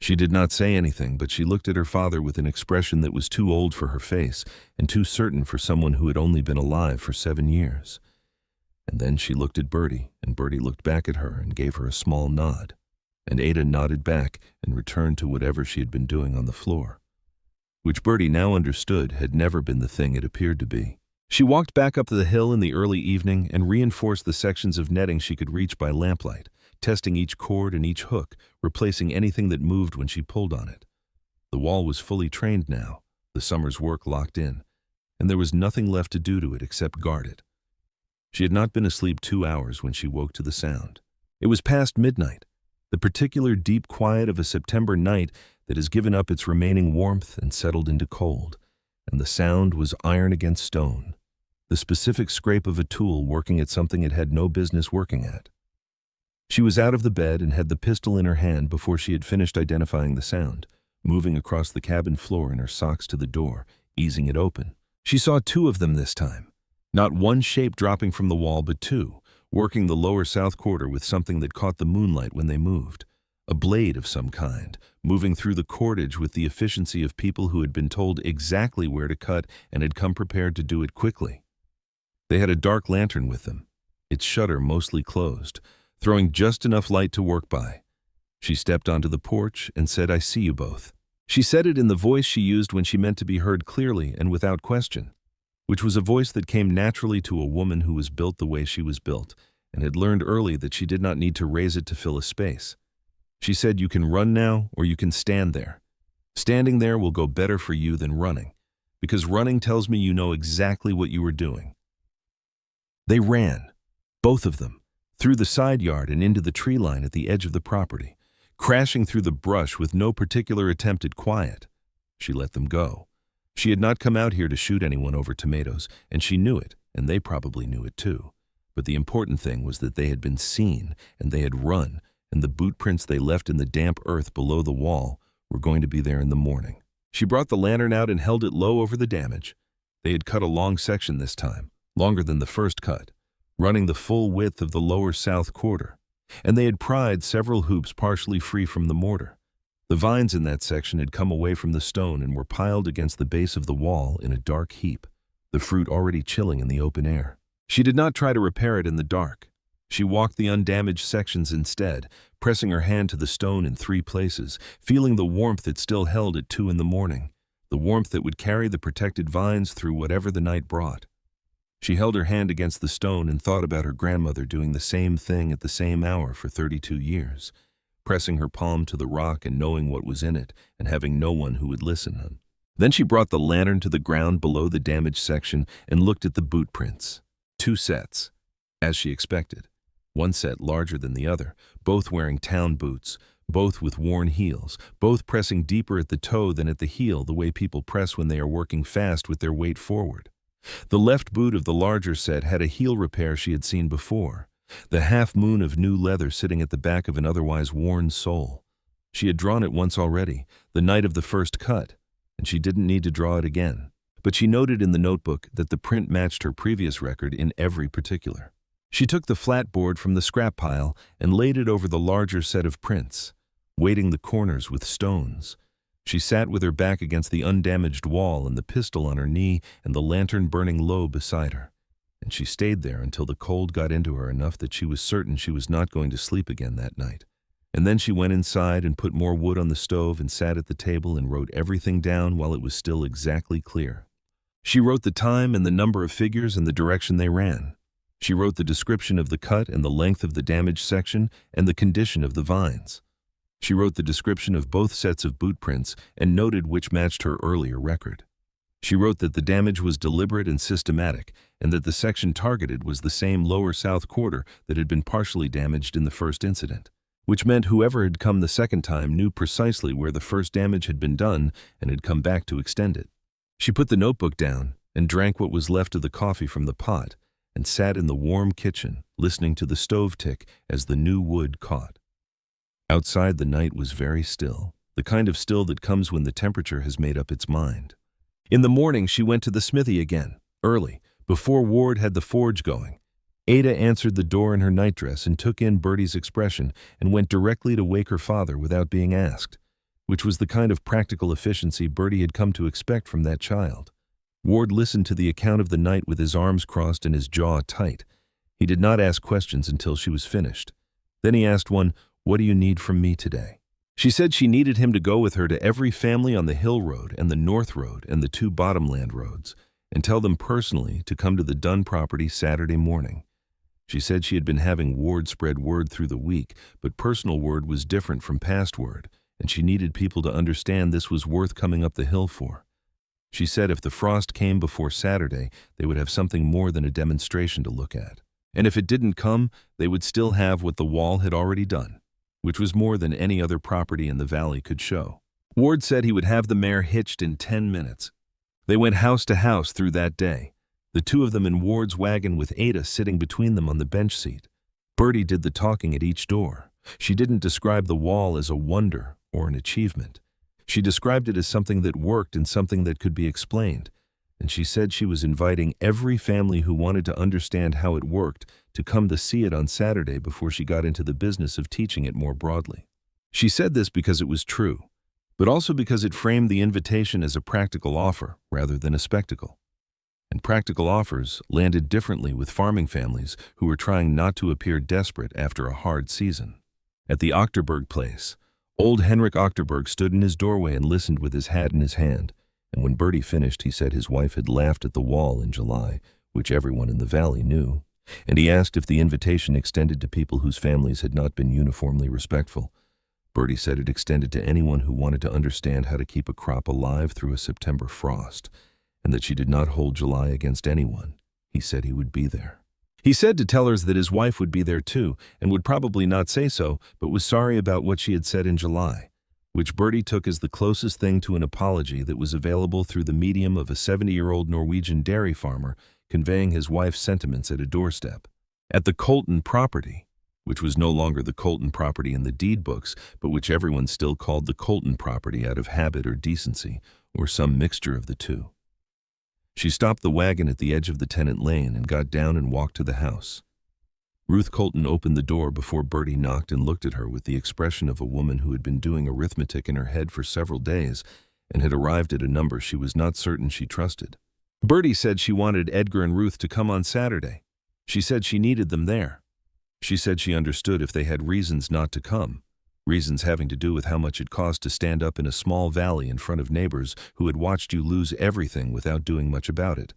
She did not say anything, but she looked at her father with an expression that was too old for her face and too certain for someone who had only been alive for 7 years. And then she looked at Bertie, and Bertie looked back at her and gave her a small nod. And Ada nodded back and returned to whatever she had been doing on the floor, which Bertie now understood had never been the thing it appeared to be. She walked back up the hill in the early evening and reinforced the sections of netting she could reach by lamplight, testing each cord and each hook, replacing anything that moved when she pulled on it. The wall was fully trained now, the summer's work locked in, and there was nothing left to do to it except guard it. She had not been asleep 2 hours when she woke to the sound. It was past midnight, the particular deep quiet of a September night that has given up its remaining warmth and settled into cold, and the sound was iron against stone, the specific scrape of a tool working at something it had no business working at. She was out of the bed and had the pistol in her hand before she had finished identifying the sound, moving across the cabin floor in her socks to the door, easing it open. She saw 2 of them this time, not one shape dropping from the wall but 2, working the lower south quarter with something that caught the moonlight when they moved. A blade of some kind, moving through the cordage with the efficiency of people who had been told exactly where to cut and had come prepared to do it quickly. They had a dark lantern with them, its shutter mostly closed, throwing just enough light to work by. She stepped onto the porch and said, "I see you both." She said it in the voice she used when she meant to be heard clearly and without question, which was a voice that came naturally to a woman who was built the way she was built and had learned early that she did not need to raise it to fill a space. She said, "You can run now or you can stand there. Standing there will go better for you than running, because running tells me you know exactly what you were doing." They ran, both of them, through the side yard and into the tree line at the edge of the property, crashing through the brush with no particular attempt at quiet. She let them go. She had not come out here to shoot anyone over tomatoes, and she knew it, and they probably knew it too. But the important thing was that they had been seen, and they had run, and the boot prints they left in the damp earth below the wall were going to be there in the morning. She brought the lantern out and held it low over the damage. They had cut a long section this time, longer than the first cut, running the full width of the lower south quarter, and they had pried several hoops partially free from the mortar. The vines in that section had come away from the stone and were piled against the base of the wall in a dark heap, the fruit already chilling in the open air. She did not try to repair it in the dark. She walked the undamaged sections instead, pressing her hand to the stone in 3 places, feeling the warmth it still held at 2 in the morning, the warmth that would carry the protected vines through whatever the night brought. She held her hand against the stone and thought about her grandmother doing the same thing at the same hour for 32 years, pressing her palm to the rock and knowing what was in it and having no one who would listen. Then she brought the lantern to the ground below the damaged section and looked at the boot prints. 2 sets, as she expected. One set larger than the other, both wearing town boots, both with worn heels, both pressing deeper at the toe than at the heel the way people press when they are working fast with their weight forward. The left boot of the larger set had a heel repair she had seen before, the half-moon of new leather sitting at the back of an otherwise worn sole. She had drawn it once already, the night of the first cut, and she didn't need to draw it again. But she noted in the notebook that the print matched her previous record in every particular. She took the flat board from the scrap pile and laid it over the larger set of prints, weighting the corners with stones. She sat with her back against the undamaged wall and the pistol on her knee and the lantern burning low beside her. And she stayed there until the cold got into her enough that she was certain she was not going to sleep again that night. And then she went inside and put more wood on the stove and sat at the table and wrote everything down while it was still exactly clear. She wrote the time and the number of figures and the direction they ran. She wrote the description of the cut and the length of the damaged section and the condition of the vines. She wrote the description of both sets of boot prints and noted which matched her earlier record. She wrote that the damage was deliberate and systematic, and that the section targeted was the same lower south quarter that had been partially damaged in the first incident, which meant whoever had come the second time knew precisely where the first damage had been done and had come back to extend it. She put the notebook down and drank what was left of the coffee from the pot and sat in the warm kitchen, listening to the stove tick as the new wood caught. Outside, the night was very still, the kind of still that comes when the temperature has made up its mind. In the morning, she went to the smithy again, early, before Ward had the forge going. Ada answered the door in her nightdress and took in Bertie's expression and went directly to wake her father without being asked, which was the kind of practical efficiency Bertie had come to expect from that child. Ward listened to the account of the night with his arms crossed and his jaw tight. He did not ask questions until she was finished. Then he asked one, "What do you need from me today?" She said she needed him to go with her to every family on the Hill Road and the North Road and the 2 Bottomland roads, and tell them personally to come to the Dunn property Saturday morning. She said she had been having Ward spread word through the week, but personal word was different from past word, and she needed people to understand this was worth coming up the hill for. She said if the frost came before Saturday, they would have something more than a demonstration to look at. And if it didn't come, they would still have what the wall had already done, which was more than any other property in the valley could show. Ward said he would have the mare hitched in 10 minutes. They went house to house through that day, the 2 of them in Ward's wagon with Ada sitting between them on the bench seat. Bertie did the talking at each door. She didn't describe the wall as a wonder or an achievement. She described it as something that worked and something that could be explained, and she said she was inviting every family who wanted to understand how it worked to come to see it on Saturday before she got into the business of teaching it more broadly. She said this because it was true, but also because it framed the invitation as a practical offer rather than a spectacle. And practical offers landed differently with farming families who were trying not to appear desperate after a hard season. At the Ochterberg place, old Henrik Ochterberg stood in his doorway and listened with his hat in his hand, and when Bertie finished, he said his wife had laughed at the wall in July, which everyone in the valley knew, and he asked if the invitation extended to people whose families had not been uniformly respectful. Bertie said it extended to anyone who wanted to understand how to keep a crop alive through a September frost, and that she did not hold July against anyone. He said he would be there. He said to tell her that his wife would be there too, and would probably not say so, but was sorry about what she had said in July, which Bertie took as the closest thing to an apology that was available through the medium of a 70-year-old Norwegian dairy farmer conveying his wife's sentiments at a doorstep. At the Colton property, which was no longer the Colton property in the deed books, but which everyone still called the Colton property out of habit or decency, or some mixture of the two. She stopped the wagon at the edge of the tenant lane and got down and walked to the house. Ruth Colton opened the door before Bertie knocked and looked at her with the expression of a woman who had been doing arithmetic in her head for several days and had arrived at a number she was not certain she trusted. Bertie said she wanted Edgar and Ruth to come on Saturday. She said she needed them there. She said she understood if they had reasons not to come, reasons having to do with how much it cost to stand up in a small valley in front of neighbors who had watched you lose everything without doing much about it.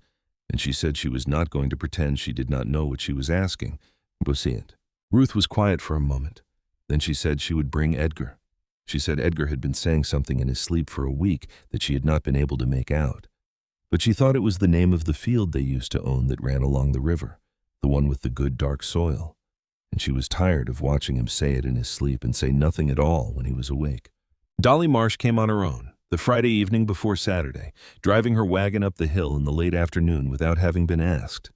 And she said she was not going to pretend she did not know what she was asking. Was it? Ruth was quiet for a moment. Then she said she would bring Edgar. She said Edgar had been saying something in his sleep for a week that she had not been able to make out. But she thought it was the name of the field they used to own that ran along the river, the one with the good dark soil. And she was tired of watching him say it in his sleep and say nothing at all when he was awake. Dolly Marsh came on her own, the Friday evening before Saturday, driving her wagon up the hill in the late afternoon without having been asked.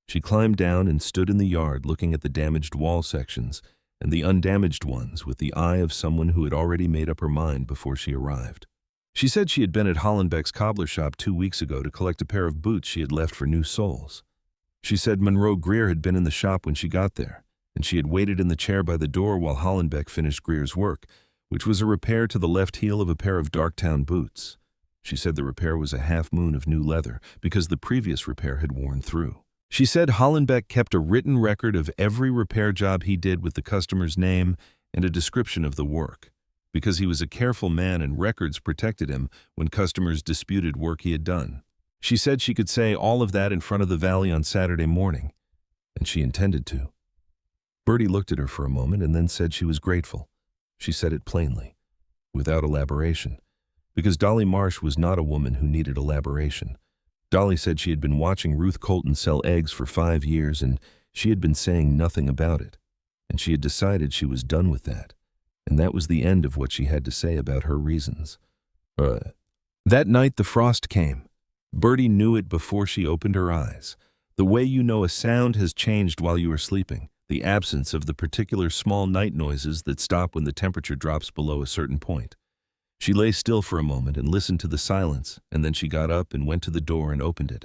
She climbed down and stood in the yard looking at the damaged wall sections and the undamaged ones with the eye of someone who had already made up her mind before she arrived. She said she had been at Hollenbeck's cobbler shop 2 weeks ago to collect a pair of boots she had left for new soles. She said Monroe Greer had been in the shop when she got there, and she had waited in the chair by the door while Hollenbeck finished Greer's work, which was a repair to the left heel of a pair of Darktown boots. She said the repair was a half moon of new leather because the previous repair had worn through. She said Hollenbeck kept a written record of every repair job he did with the customer's name and a description of the work, because he was a careful man and records protected him when customers disputed work he had done. She said she could say all of that in front of the valley on Saturday morning, and she intended to. Bertie looked at her for a moment and then said she was grateful. She said it plainly, without elaboration, because Dolly Marsh was not a woman who needed elaboration. Dolly said she had been watching Ruth Colton sell eggs for 5 years and she had been saying nothing about it, and she had decided she was done with that, and that was the end of what she had to say about her reasons. That night the frost came. Bertie knew it before she opened her eyes. The way you know a sound has changed while you are sleeping, the absence of the particular small night noises that stop when the temperature drops below a certain point. She lay still for a moment and listened to the silence, and then she got up and went to the door and opened it.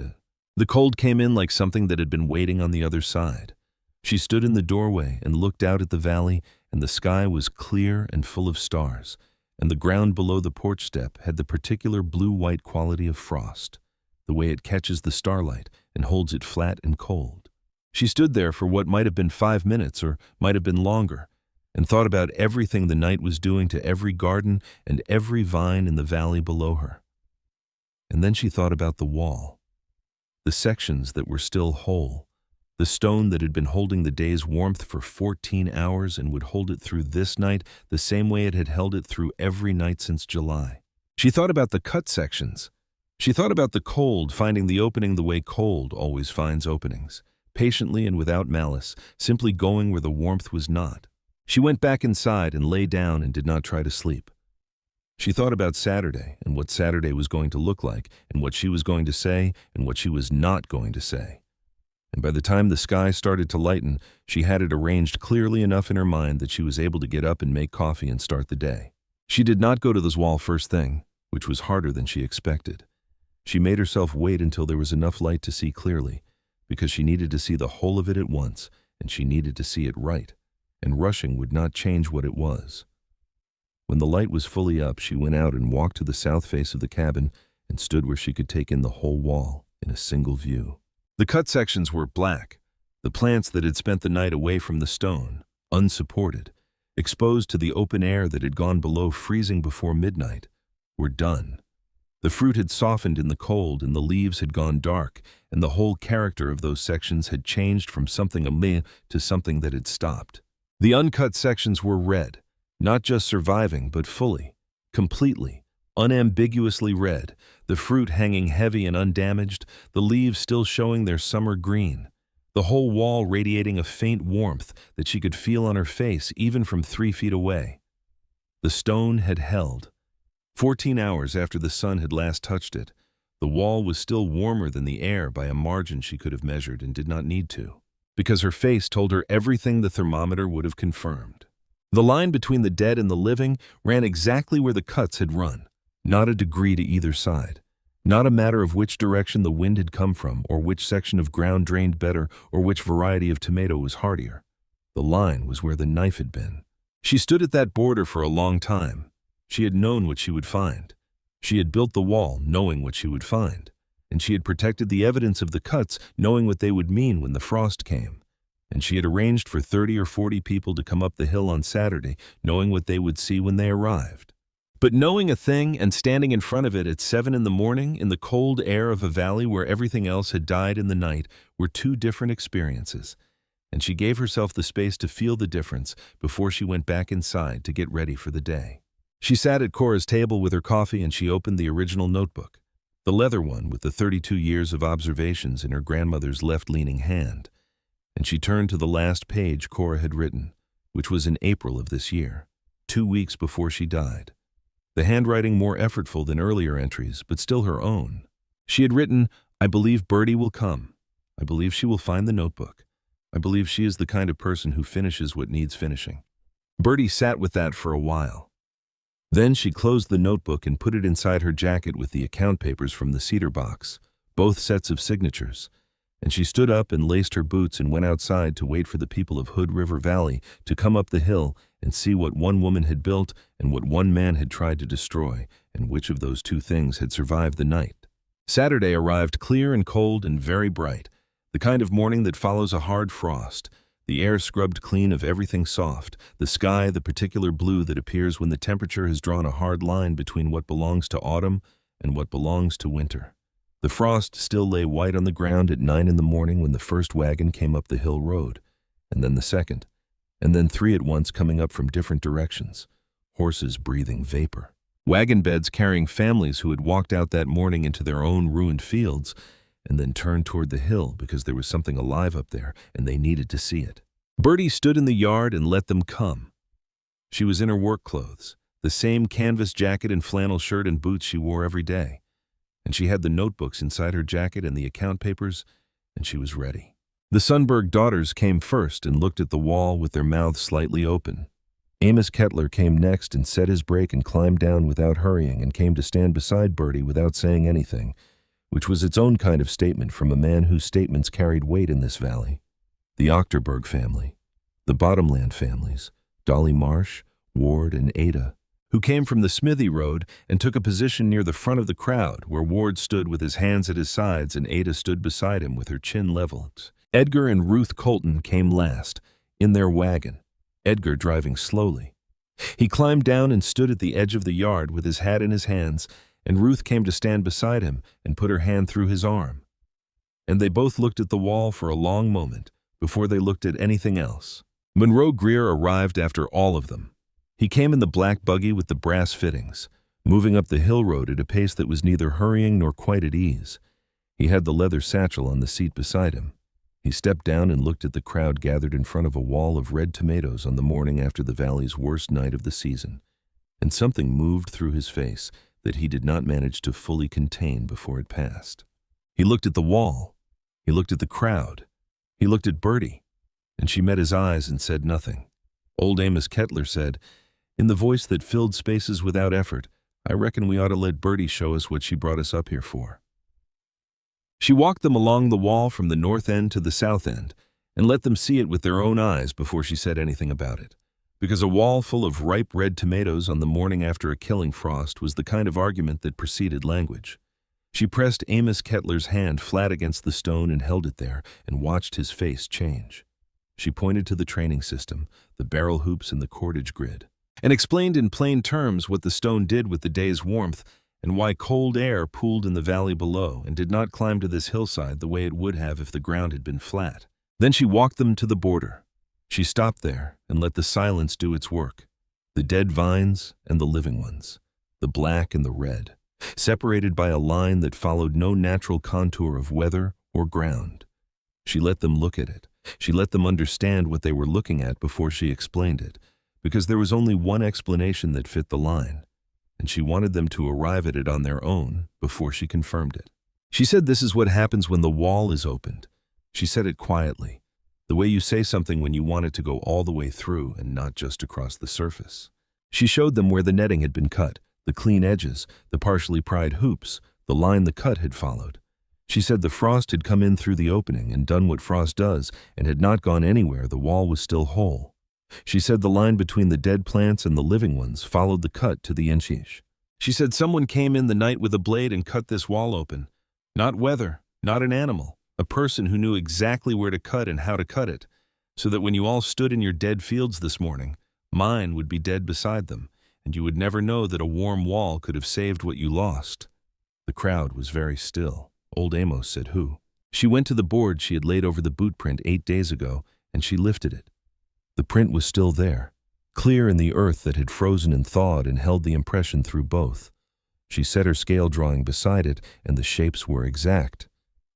The cold came in like something that had been waiting on the other side. She stood in the doorway and looked out at the valley, and the sky was clear and full of stars, and the ground below the porch step had the particular blue-white quality of frost, the way it catches the starlight and holds it flat and cold. She stood there for what might have been 5 minutes or might have been longer, and thought about everything the night was doing to every garden and every vine in the valley below her. And then she thought about the wall, the sections that were still whole, the stone that had been holding the day's warmth for 14 hours and would hold it through this night the same way it had held it through every night since July. She thought about the cut sections. She thought about the cold finding the opening the way cold always finds openings, patiently and without malice, simply going where the warmth was not. She went back inside and lay down and did not try to sleep. She thought about Saturday and what Saturday was going to look like and what she was going to say and what she was not going to say. And by the time the sky started to lighten, she had it arranged clearly enough in her mind that she was able to get up and make coffee and start the day. She did not go to the wall first thing, which was harder than she expected. She made herself wait until there was enough light to see clearly, because she needed to see the whole of it at once, and she needed to see it right, and rushing would not change what it was. When the light was fully up, she went out and walked to the south face of the cabin and stood where she could take in the whole wall in a single view. The cut sections were black, the plants that had spent the night away from the stone, unsupported, exposed to the open air that had gone below freezing before midnight, were done. The fruit had softened in the cold and the leaves had gone dark, and the whole character of those sections had changed from something amazing to something that had stopped. The uncut sections were red, not just surviving, but fully, completely, unambiguously red, the fruit hanging heavy and undamaged, the leaves still showing their summer green, the whole wall radiating a faint warmth that she could feel on her face even from 3 feet away. The stone had held. 14 hours after the sun had last touched it, The wall was still warmer than the air by a margin she could have measured and did not need to, because her face told her everything the thermometer would have confirmed. The line between the dead and the living ran exactly where the cuts had run, not a degree to either side. Not a matter of which direction the wind had come from, or which section of ground drained better, or which variety of tomato was hardier. The line was where the knife had been. She stood at that border for a long time. She had known what she would find. She had built the wall knowing what she would find, and she had protected the evidence of the cuts knowing what they would mean when the frost came. And she had arranged for 30 or 40 people to come up the hill on Saturday knowing what they would see when they arrived. But knowing a thing and standing in front of it at 7 in the morning in the cold air of a valley where everything else had died in the night were two different experiences, and she gave herself the space to feel the difference before she went back inside to get ready for the day. She sat at Cora's table with her coffee and she opened the original notebook, the leather one with the 32 years of observations in her grandmother's left-leaning hand, and she turned to the last page Cora had written, which was in April of this year, 2 weeks before she died. The handwriting more effortful than earlier entries, but still her own. She had written, "I believe Bertie will come. I believe she will find the notebook. I believe she is the kind of person who finishes what needs finishing." Bertie sat with that for a while. Then she closed the notebook and put it inside her jacket with the account papers from the cedar box, both sets of signatures, and she stood up and laced her boots and went outside to wait for the people of Hood River Valley to come up the hill and see what one woman had built and what one man had tried to destroy, and which of those two things had survived the night. Saturday arrived clear and cold and very bright, the kind of morning that follows a hard frost, the air scrubbed clean of everything soft, the sky the particular blue that appears when the temperature has drawn a hard line between what belongs to autumn and what belongs to winter. The frost still lay white on the ground at 9 in the morning when the first wagon came up the hill road, and then the second, and then 3 at once coming up from different directions, horses breathing vapor. Wagon beds carrying families who had walked out that morning into their own ruined fields and then turned toward the hill because there was something alive up there and they needed to see it. Bertie stood in the yard and let them come. She was in her work clothes, the same canvas jacket and flannel shirt and boots she wore every day. And she had the notebooks inside her jacket and the account papers, and she was ready. The Sundberg daughters came first and looked at the wall with their mouths slightly open. Amos Kettler came next and set his brake and climbed down without hurrying and came to stand beside Bertie without saying anything, which was its own kind of statement from a man whose statements carried weight in this valley. The Ochterberg family, the Bottomland families, Dolly Marsh, Ward, and Ada, who came from the Smithy Road and took a position near the front of the crowd where Ward stood with his hands at his sides and Ada stood beside him with her chin leveled. Edgar and Ruth Colton came last, in their wagon, Edgar driving slowly. He climbed down and stood at the edge of the yard with his hat in his hands, and Ruth came to stand beside him and put her hand through his arm. And they both looked at the wall for a long moment before they looked at anything else. Monroe Greer arrived after all of them. He came in the black buggy with the brass fittings, moving up the hill road at a pace that was neither hurrying nor quite at ease. He had the leather satchel on the seat beside him. He stepped down and looked at the crowd gathered in front of a wall of red tomatoes on the morning after the valley's worst night of the season, and something moved through his face that he did not manage to fully contain before it passed. He looked at the wall. He looked at the crowd. He looked at Bertie, and she met his eyes and said nothing. Old Amos Kettler said, in the voice that filled spaces without effort, "I reckon we ought to let Bertie show us what she brought us up here for." She walked them along the wall from the north end to the south end and let them see it with their own eyes before she said anything about it, because a wall full of ripe red tomatoes on the morning after a killing frost was the kind of argument that preceded language. She pressed Amos Kettler's hand flat against the stone and held it there and watched his face change. She pointed to the training system, the barrel hoops and the cordage grid, and explained in plain terms what the stone did with the day's warmth and why cold air pooled in the valley below and did not climb to this hillside the way it would have if the ground had been flat. Then she walked them to the border. She stopped there and let the silence do its work. The dead vines and the living ones, the black and the red, separated by a line that followed no natural contour of weather or ground. She let them look at it. She let them understand what they were looking at before she explained it, because there was only one explanation that fit the line, and she wanted them to arrive at it on their own before she confirmed it. She said this is what happens when the wall is opened. She said it quietly, the way you say something when you want it to go all the way through and not just across the surface. She showed them where the netting had been cut, the clean edges, the partially pried hoops, the line the cut had followed. She said the frost had come in through the opening and done what frost does and had not gone anywhere. The wall was still whole. She said the line between the dead plants and the living ones followed the cut to the inch. She said someone came in the night with a blade and cut this wall open. Not weather, not an animal, a person who knew exactly where to cut and how to cut it, so that when you all stood in your dead fields this morning, mine would be dead beside them, and you would never know that a warm wall could have saved what you lost. The crowd was very still. Old Amos said, "Who?" She went to the board she had laid over the boot print 8 days ago, and she lifted it. The print was still there, clear in the earth that had frozen and thawed and held the impression through both. She set her scale drawing beside it, and the shapes were exact.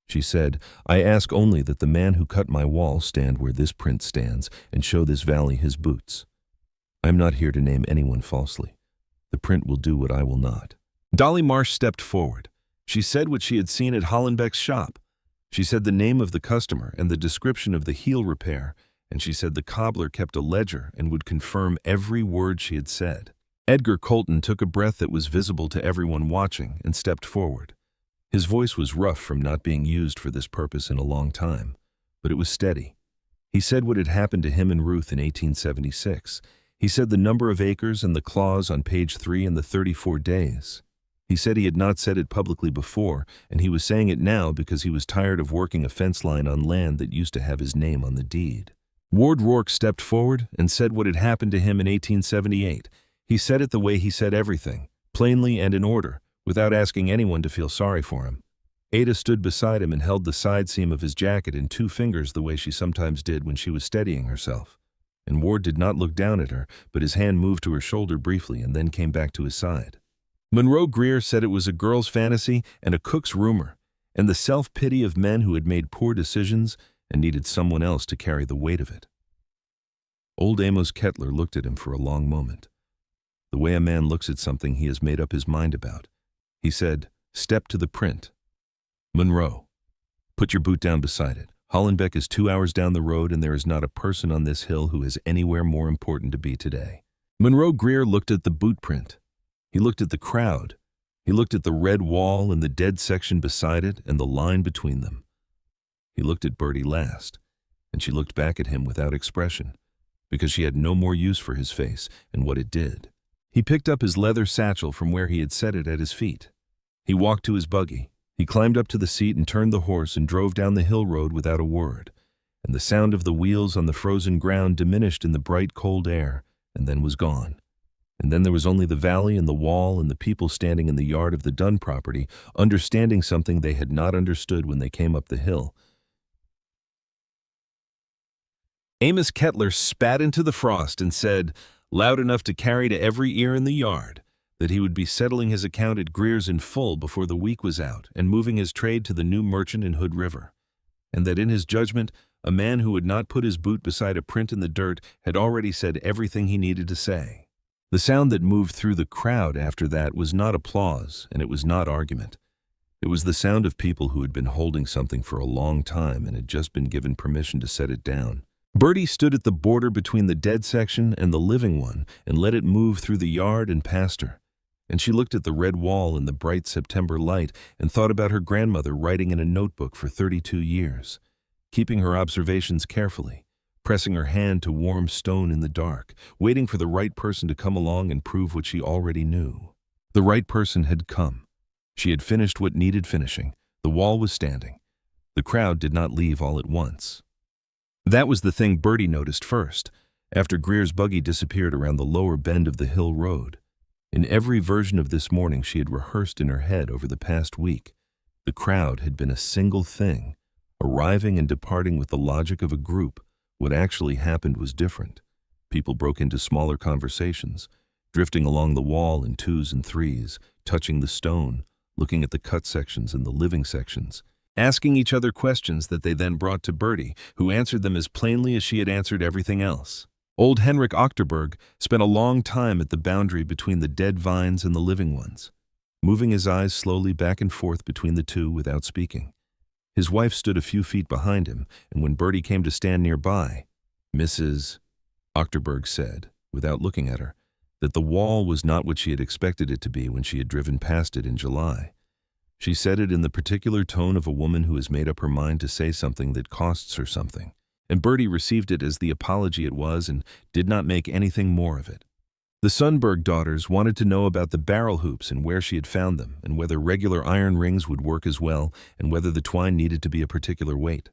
She said, "I ask only that the man who cut my wall stand where this print stands and show this valley his boots. I am not here to name anyone falsely. The print will do what I will not." Dolly Marsh stepped forward. She said what she had seen at Hollenbeck's shop. She said the name of the customer and the description of the heel repair, and she said the cobbler kept a ledger and would confirm every word she had said. Edgar Colton took a breath that was visible to everyone watching and stepped forward. His voice was rough from not being used for this purpose in a long time, but it was steady. He said what had happened to him and Ruth in 1876. He said the number of acres and the clause on page 3 and the 34 days. He said he had not said it publicly before, and he was saying it now because he was tired of working a fence line on land that used to have his name on the deed. Ward Rourke stepped forward and said what had happened to him in 1878. He said it the way he said everything, plainly and in order, without asking anyone to feel sorry for him. Ada stood beside him and held the side seam of his jacket in 2 fingers the way she sometimes did when she was steadying herself. And Ward did not look down at her, but his hand moved to her shoulder briefly and then came back to his side. Monroe Greer said it was a girl's fantasy and a cook's rumor, and the self-pity of men who had made poor decisions and needed someone else to carry the weight of it. Old Amos Kettler looked at him for a long moment. The way a man looks at something he has made up his mind about. He said, "Step to the print. Monroe, put your boot down beside it. Hollenbeck is 2 hours down the road, and there is not a person on this hill who has anywhere more important to be today." Monroe Greer looked at the boot print. He looked at the crowd. He looked at the red wall and the dead section beside it and the line between them. He looked at Bertie last, and she looked back at him without expression, because she had no more use for his face and what it did. He picked up his leather satchel from where he had set it at his feet. He walked to his buggy. He climbed up to the seat and turned the horse and drove down the hill road without a word, and the sound of the wheels on the frozen ground diminished in the bright, cold air, and then was gone. And then there was only the valley and the wall and the people standing in the yard of the Dunn property, understanding something they had not understood when they came up the hill. Amos Kettler spat into the frost and said, loud enough to carry to every ear in the yard, that he would be settling his account at Greer's in full before the week was out and moving his trade to the new merchant in Hood River, and that in his judgment, a man who would not put his boot beside a print in the dirt had already said everything he needed to say. The sound that moved through the crowd after that was not applause, and it was not argument. It was the sound of people who had been holding something for a long time and had just been given permission to set it down. Bertie stood at the border between the dead section and the living one and let it move through the yard and past her. And she looked at the red wall in the bright September light and thought about her grandmother writing in a notebook for 32 years, keeping her observations carefully, pressing her hand to warm stone in the dark, waiting for the right person to come along and prove what she already knew. The right person had come. She had finished what needed finishing. The wall was standing. The crowd did not leave all at once. That was the thing Bertie noticed first, after Greer's buggy disappeared around the lower bend of the hill road. In every version of this morning she had rehearsed in her head over the past week, the crowd had been a single thing, arriving and departing with the logic of a group. What actually happened was different. People broke into smaller conversations, drifting along the wall in 2s and 3s, touching the stone, looking at the cut sections and the living sections, asking each other questions that they then brought to Bertie, who answered them as plainly as she had answered everything else. Old Henrik Ochterberg spent a long time at the boundary between the dead vines and the living ones. moving his eyes slowly back and forth between the two without speaking. His wife stood a few feet behind him, and when Bertie came to stand nearby, Mrs. Ochterberg said, without looking at her, that the wall was not what she had expected it to be when she had driven past it in July. She said it in the particular tone of a woman who has made up her mind to say something that costs her something, and Bertie received it as the apology it was and did not make anything more of it. The Sundberg daughters wanted to know about the barrel hoops and where she had found them, and whether regular iron rings would work as well, and whether the twine needed to be a particular weight.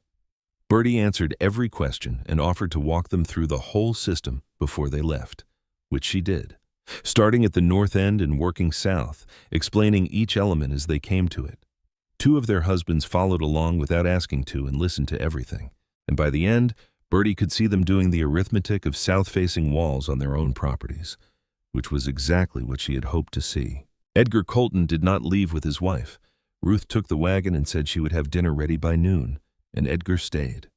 Bertie answered every question and offered to walk them through the whole system before they left, which she did, starting at the north end and working south, explaining each element as they came to it. Two of their husbands followed along without asking to and listened to everything, and by the end, Bertie could see them doing the arithmetic of south-facing walls on their own properties, which was exactly what she had hoped to see. Edgar Colton did not leave with his wife. Ruth took the wagon and said she would have dinner ready by noon, and Edgar stayed.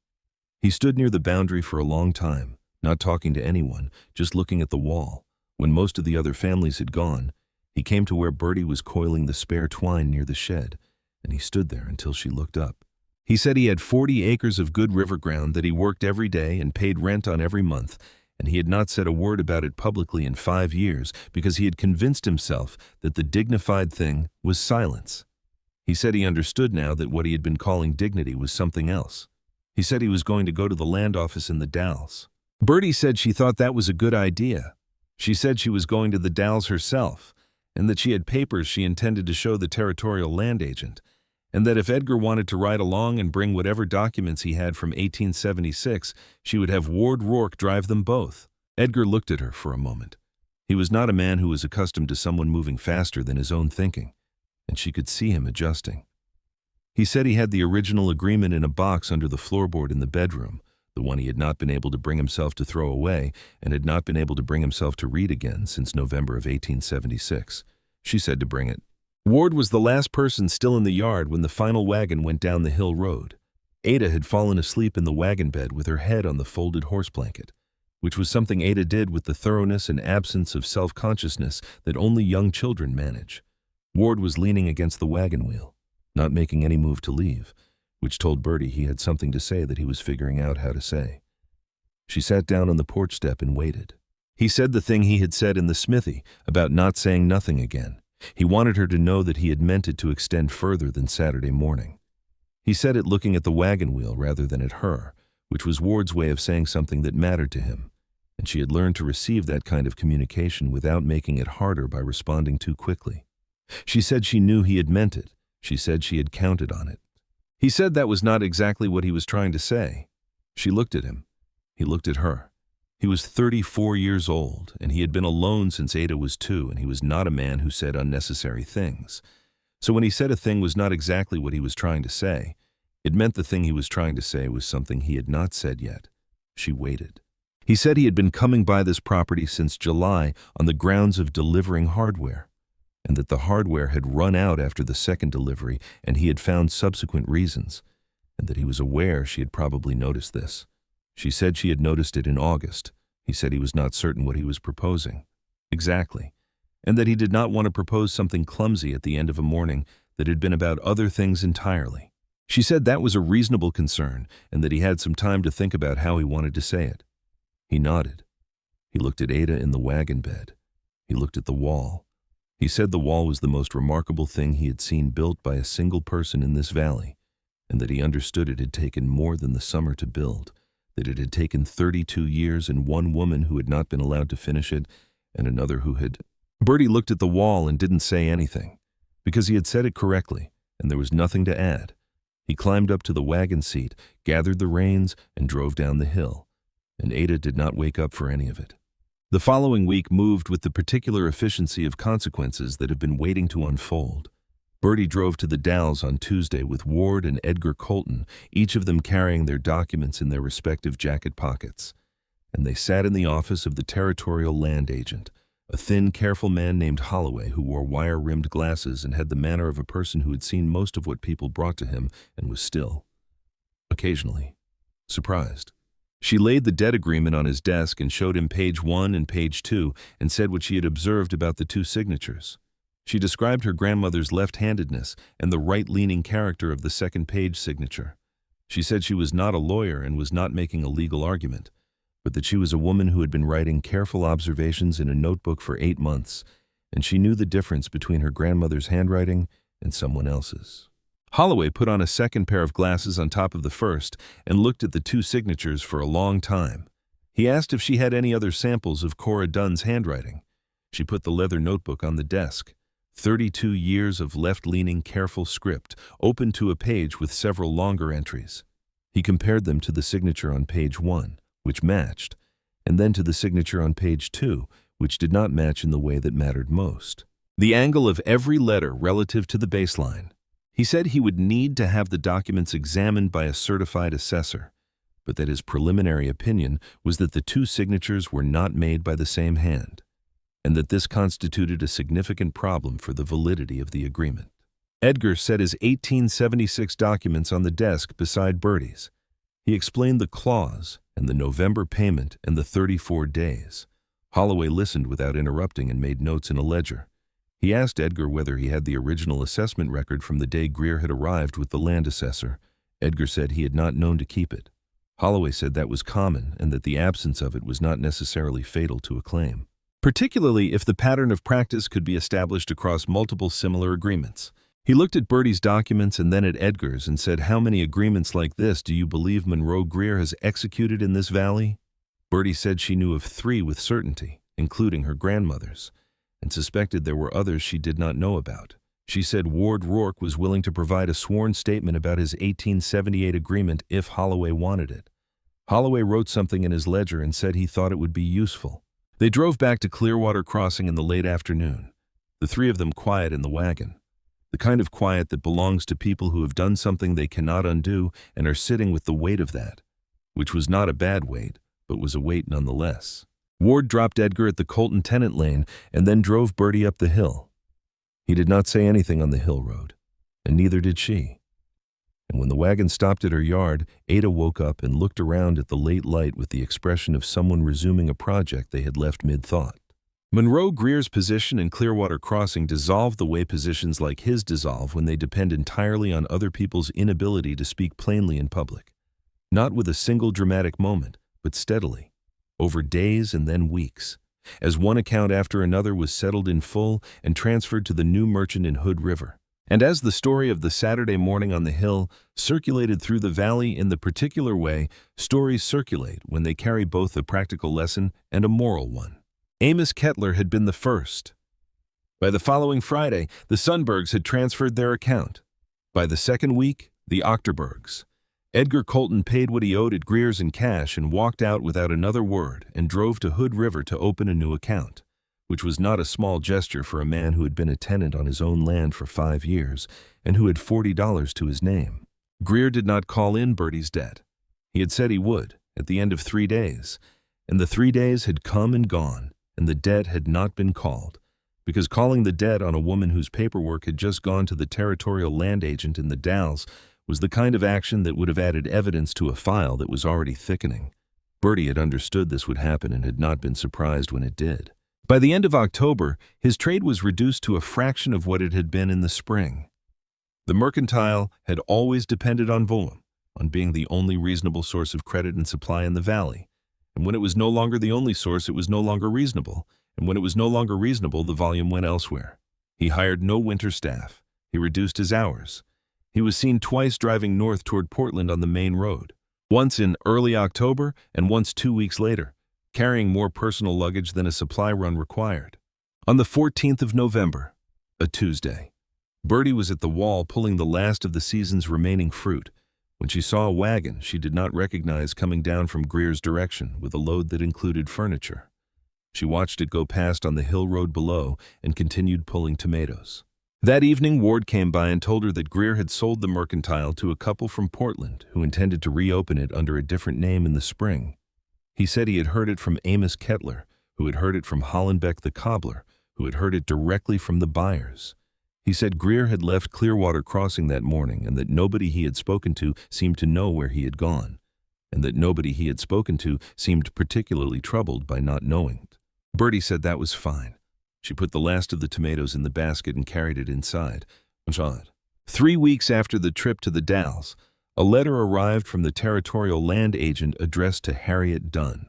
He stood near the boundary for a long time, not talking to anyone, just looking at the wall. When most of the other families had gone, he came to where Bertie was coiling the spare twine near the shed, and he stood there until she looked up. He said he had 40 acres of good river ground that he worked every day and paid rent on every month, and he had not said a word about it publicly in 5 years because he had convinced himself that the dignified thing was silence. He said he understood now that what he had been calling dignity was something else. He said he was going to go to the land office in the Dalles. Bertie said she thought that was a good idea. She said she was going to the Dalles herself, and that she had papers she intended to show the territorial land agent, and that if Edgar wanted to ride along and bring whatever documents he had from 1876, she would have Ward Rourke drive them both. Edgar looked at her for a moment. He was not a man who was accustomed to someone moving faster than his own thinking, and she could see him adjusting. He said he had the original agreement in a box under the floorboard in the bedroom, the one he had not been able to bring himself to throw away and had not been able to bring himself to read again since November of 1876. She said to bring it. Ward was the last person still in the yard when the final wagon went down the hill road. Ada had fallen asleep in the wagon bed with her head on the folded horse blanket, which was something Ada did with the thoroughness and absence of self-consciousness that only young children manage. Ward was leaning against the wagon wheel, not making any move to leave, which told Bertie he had something to say that he was figuring out how to say. She sat down on the porch step and waited. He said the thing he had said in the smithy about not saying nothing again. He wanted her to know that he had meant it to extend further than Saturday morning. He said it looking at the wagon wheel rather than at her, which was Ward's way of saying something that mattered to him, and she had learned to receive that kind of communication without making it harder by responding too quickly. She said she knew he had meant it. She said she had counted on it. He said that was not exactly what he was trying to say. She looked at him. He looked at her. He was 34 years old, and he had been alone since Ada was 2, and he was not a man who said unnecessary things. So when he said a thing was not exactly what he was trying to say, it meant the thing he was trying to say was something he had not said yet. She waited. He said he had been coming by this property since July on the grounds of delivering hardware, and that the hardware had run out after the second delivery, and he had found subsequent reasons, and that he was aware she had probably noticed this. She said she had noticed it in August. He said he was not certain what he was proposing. Exactly. And that he did not want to propose something clumsy at the end of a morning that had been about other things entirely. She said that was a reasonable concern, and that he had some time to think about how he wanted to say it. He nodded. He looked at Ada in the wagon bed. He looked at the wall. He said the wall was the most remarkable thing he had seen built by a single person in this valley, and that he understood it had taken more than the summer to build, that it had taken 32 years and one woman who had not been allowed to finish it, and another who had... Bertie looked at the wall and didn't say anything, because he had said it correctly, and there was nothing to add. He climbed up to the wagon seat, gathered the reins, and drove down the hill, and Ada did not wake up for any of it. The following week moved with the particular efficiency of consequences that have been waiting to unfold. Bertie drove to the Dalles on Tuesday with Ward and Edgar Colton, each of them carrying their documents in their respective jacket pockets. And they sat in the office of the territorial land agent, a thin, careful man named Holloway who wore wire-rimmed glasses and had the manner of a person who had seen most of what people brought to him and was still, occasionally, surprised. She laid the debt agreement on his desk and showed him page 1 and page 2 and said what she had observed about the 2 signatures. She described her grandmother's left-handedness and the right-leaning character of the second-page signature. She said she was not a lawyer and was not making a legal argument, but that she was a woman who had been writing careful observations in a notebook for 8 months, and she knew the difference between her grandmother's handwriting and someone else's. Holloway put on a second pair of glasses on top of the first and looked at the two signatures for a long time. He asked if she had any other samples of Cora Dunn's handwriting. She put the leather notebook on the desk. 32 years of left-leaning, careful script, open to a page with several longer entries. He compared them to the signature on page 1, which matched, and then to the signature on page 2, which did not match in the way that mattered most. The angle of every letter relative to the baseline. He said he would need to have the documents examined by a certified assessor, but that his preliminary opinion was that the two signatures were not made by the same hand, and that this constituted a significant problem for the validity of the agreement. Edgar set his 1876 documents on the desk beside Bertie's. He explained the clause and the November payment and the 34 days. Holloway listened without interrupting and made notes in a ledger. He asked Edgar whether he had the original assessment record from the day Greer had arrived with the land assessor. Edgar said he had not known to keep it. Holloway said that was common and that the absence of it was not necessarily fatal to a claim, particularly if the pattern of practice could be established across multiple similar agreements. He looked at Bertie's documents and then at Edgar's and said, "How many agreements like this do you believe Monroe Greer has executed in this valley?" Bertie said she knew of 3 with certainty, including her grandmother's, and suspected there were others she did not know about. She said Ward Rourke was willing to provide a sworn statement about his 1878 agreement if Holloway wanted it. Holloway wrote something in his ledger and said he thought it would be useful. They drove back to Clearwater Crossing in the late afternoon, the 3 of them quiet in the wagon, the kind of quiet that belongs to people who have done something they cannot undo and are sitting with the weight of that, which was not a bad weight, but was a weight nonetheless. Ward dropped Edgar at the Colton Tennant Lane and then drove Bertie up the hill. He did not say anything on the hill road, and neither did she. And when the wagon stopped at her yard, Ada woke up and looked around at the late light with the expression of someone resuming a project they had left mid-thought. Monroe Greer's position in Clearwater Crossing dissolved the way positions like his dissolve when they depend entirely on other people's inability to speak plainly in public. Not with a single dramatic moment, but steadily, over days and then weeks, as one account after another was settled in full and transferred to the new merchant in Hood River. And as the story of the Saturday morning on the hill circulated through the valley in the particular way stories circulate when they carry both a practical lesson and a moral one. Amos Kettler had been the first. By the following Friday, the Sundbergs had transferred their account. By the second week, the Ochterbergs. Edgar Colton paid what he owed at Greer's in cash and walked out without another word and drove to Hood River to open a new account, which was not a small gesture for a man who had been a tenant on his own land for 5 years and who had $40 to his name. Greer did not call in Bertie's debt. He had said he would, at the end of 3 days, and the 3 days had come and gone, and the debt had not been called, because calling the debt on a woman whose paperwork had just gone to the territorial land agent in the Dalles was the kind of action that would have added evidence to a file that was already thickening. Bertie had understood this would happen and had not been surprised when it did. By the end of October, his trade was reduced to a fraction of what it had been in the spring. The mercantile had always depended on volume, on being the only reasonable source of credit and supply in the valley. And when it was no longer the only source, it was no longer reasonable. And when it was no longer reasonable, the volume went elsewhere. He hired no winter staff. He reduced his hours. He was seen twice driving north toward Portland on the main road, once in early October and once 2 weeks later, carrying more personal luggage than a supply run required. On the 14th of November, a Tuesday, Bertie was at the wall pulling the last of the season's remaining fruit when she saw a wagon she did not recognize coming down from Greer's direction with a load that included furniture. She watched it go past on the hill road below and continued pulling tomatoes. That evening, Ward came by and told her that Greer had sold the mercantile to a couple from Portland who intended to reopen it under a different name in the spring. He said he had heard it from Amos Kettler, who had heard it from Hollenbeck the cobbler, who had heard it directly from the buyers. He said Greer had left Clearwater Crossing that morning and that nobody he had spoken to seemed to know where he had gone, and that nobody he had spoken to seemed particularly troubled by not knowing. Bertie said that was fine. She put the last of the tomatoes in the basket and carried it inside. 3 weeks after the trip to the Dalles, a letter arrived from the territorial land agent addressed to Harriet Dunn,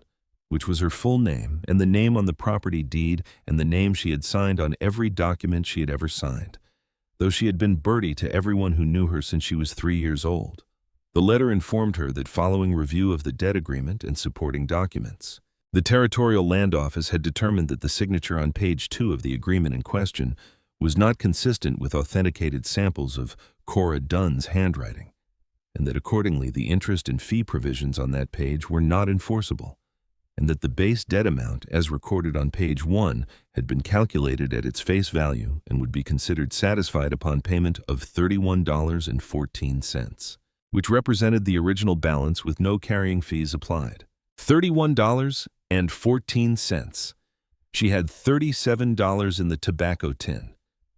which was her full name and the name on the property deed and the name she had signed on every document she had ever signed, though she had been Bertie to everyone who knew her since she was 3 years old. The letter informed her that following review of the deed agreement and supporting documents, the Territorial Land Office had determined that the signature on page 2 of the agreement in question was not consistent with authenticated samples of Cora Dunn's handwriting, and that accordingly the interest and fee provisions on that page were not enforceable, and that the base debt amount, as recorded on page 1, had been calculated at its face value and would be considered satisfied upon payment of $31.14, which represented the original balance with no carrying fees applied. $31.14. She had $37 in the tobacco tin.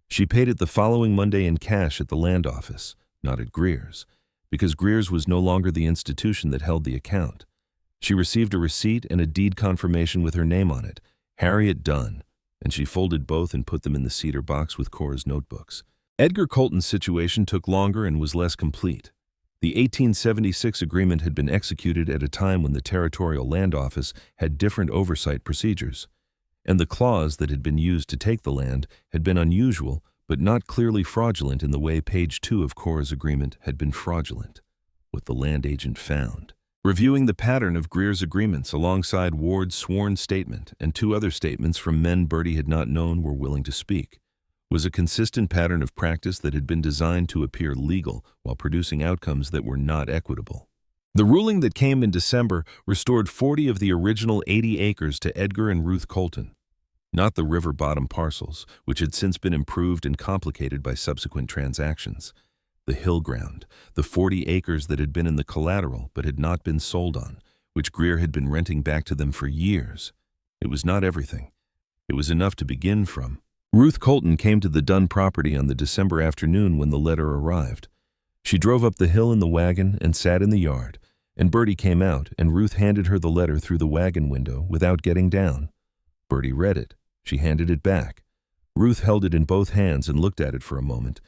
She paid it the following Monday in cash at the land office, not at Greer's, because Greer's was no longer the institution that held the account. She received a receipt and a deed confirmation with her name on it, Harriet Dunn, and she folded both and put them in the cedar box with Cora's notebooks. Edgar Colton's situation took longer and was less complete. The 1876 agreement had been executed at a time when the Territorial Land Office had different oversight procedures, and the clause that had been used to take the land had been unusual but not clearly fraudulent in the way page 2 of Cora's agreement had been fraudulent, what the land agent found. Reviewing the pattern of Greer's agreements alongside Ward's sworn statement and 2 other statements from men Bertie had not known were willing to speak, was a consistent pattern of practice that had been designed to appear legal while producing outcomes that were not equitable. The ruling that came in December restored 40 of the original 80 acres to Edgar and Ruth Colton, not the river bottom parcels, which had since been improved and complicated by subsequent transactions. The hill ground, the 40 acres that had been in the collateral but had not been sold on, which Greer had been renting back to them for years. It was not everything. It was enough to begin from. Ruth Colton came to the Dunn property on the December afternoon when the letter arrived. She drove up the hill in the wagon and sat in the yard, and Bertie came out, and Ruth handed her the letter through the wagon window without getting down. Bertie read it. She handed it back. Ruth held it in both hands and looked at it for a moment,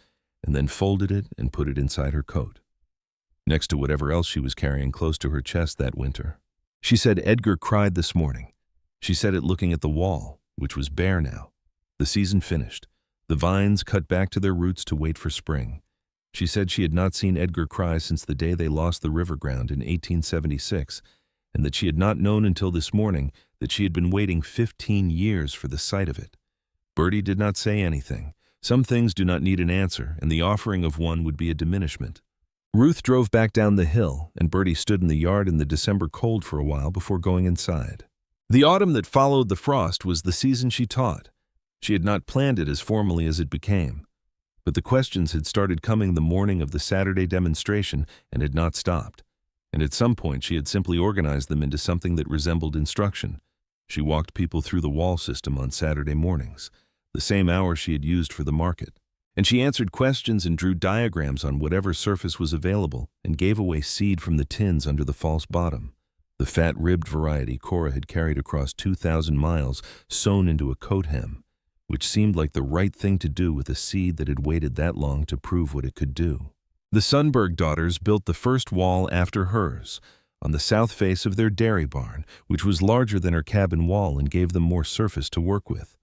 and then folded it and put it inside her coat, next to whatever else she was carrying close to her chest that winter. She said Edgar cried this morning. She said it looking at the wall, which was bare now. The season finished. The vines cut back to their roots to wait for spring. She said she had not seen Edgar cry since the day they lost the river ground in 1876, and that she had not known until this morning that she had been waiting 15 years for the sight of it. Bertie did not say anything. Some things do not need an answer, and the offering of one would be a diminishment. Ruth drove back down the hill, and Bertie stood in the yard in the December cold for a while before going inside. The autumn that followed the frost was the season she taught. She had not planned it as formally as it became, but the questions had started coming the morning of the Saturday demonstration and had not stopped, and at some point she had simply organized them into something that resembled instruction. She walked people through the wall system on Saturday mornings, the same hour she had used for the market, and she answered questions and drew diagrams on whatever surface was available and gave away seed from the tins under the false bottom, the fat-ribbed variety Cora had carried across 2,000 miles sewn into a coat hem, which seemed like the right thing to do with a seed that had waited that long to prove what it could do. The Sundberg daughters built the first wall after hers, on the south face of their dairy barn, which was larger than her cabin wall and gave them more surface to work with.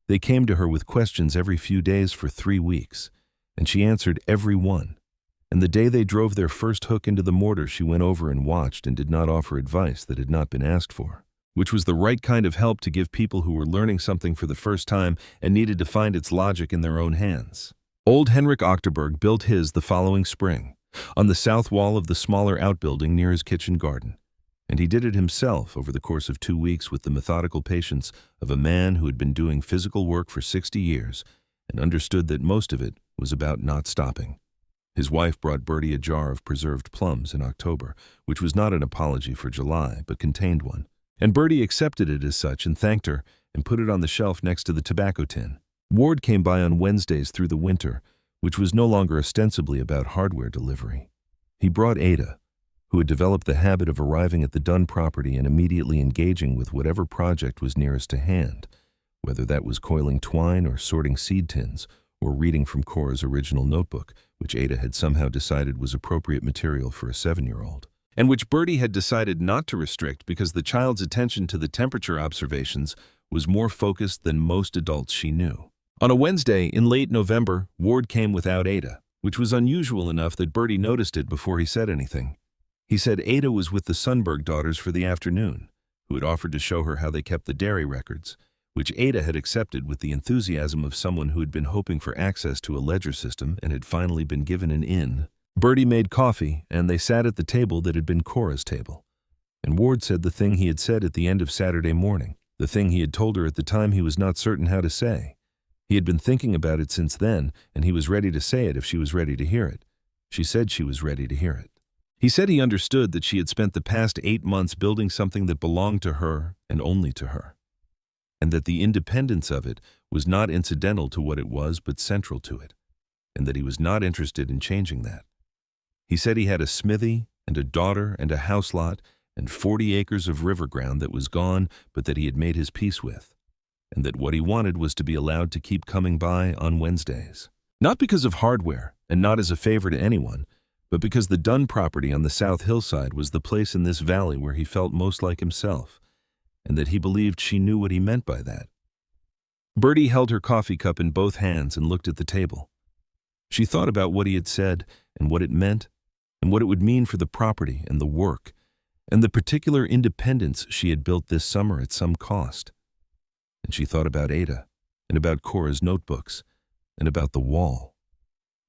They came to her with questions every few days for 3 weeks, and she answered every one. And the day they drove their first hook into the mortar, she went over and watched and did not offer advice that had not been asked for, which was the right kind of help to give people who were learning something for the first time and needed to find its logic in their own hands. Old Henrik Ochterberg built his the following spring, on the south wall of the smaller outbuilding near his kitchen garden, and he did it himself over the course of 2 weeks with the methodical patience of a man who had been doing physical work for 60 years and understood that most of it was about not stopping. His wife brought Bertie a jar of preserved plums in October, which was not an apology for July, but contained one. And Bertie accepted it as such and thanked her and put it on the shelf next to the tobacco tin. Ward came by on Wednesdays through the winter, which was no longer ostensibly about hardware delivery. He brought Ada, who had developed the habit of arriving at the Dunn property and immediately engaging with whatever project was nearest to hand, whether that was coiling twine or sorting seed tins or reading from Cora's original notebook, which Ada had somehow decided was appropriate material for a 7-year-old, and which Bertie had decided not to restrict because the child's attention to the temperature observations was more focused than most adults she knew. On a Wednesday in late November, Ward came without Ada, which was unusual enough that Bertie noticed it before he said anything. He said Ada was with the Sundberg daughters for the afternoon, who had offered to show her how they kept the dairy records, which Ada had accepted with the enthusiasm of someone who had been hoping for access to a ledger system and had finally been given an in. Bertie made coffee, and they sat at the table that had been Cora's table. And Ward said the thing he had said at the end of Saturday morning, the thing he had told her at the time he was not certain how to say. He had been thinking about it since then, and he was ready to say it if she was ready to hear it. She said she was ready to hear it. He said he understood that she had spent the past 8 months building something that belonged to her and only to her, and that the independence of it was not incidental to what it was but central to it, and that he was not interested in changing that. He said he had a smithy and a daughter and a house lot and 40 acres of river ground that was gone but that he had made his peace with, and that what he wanted was to be allowed to keep coming by on Wednesdays. Not because of hardware, and not as a favor to anyone, but because the Dunn property on the south hillside was the place in this valley where he felt most like himself, and that he believed she knew what he meant by that. Bertie held her coffee cup in both hands and looked at the table. She thought about what he had said and what it meant, and what it would mean for the property and the work, and the particular independence she had built this summer at some cost. And she thought about Ada, and about Cora's notebooks, and about the wall.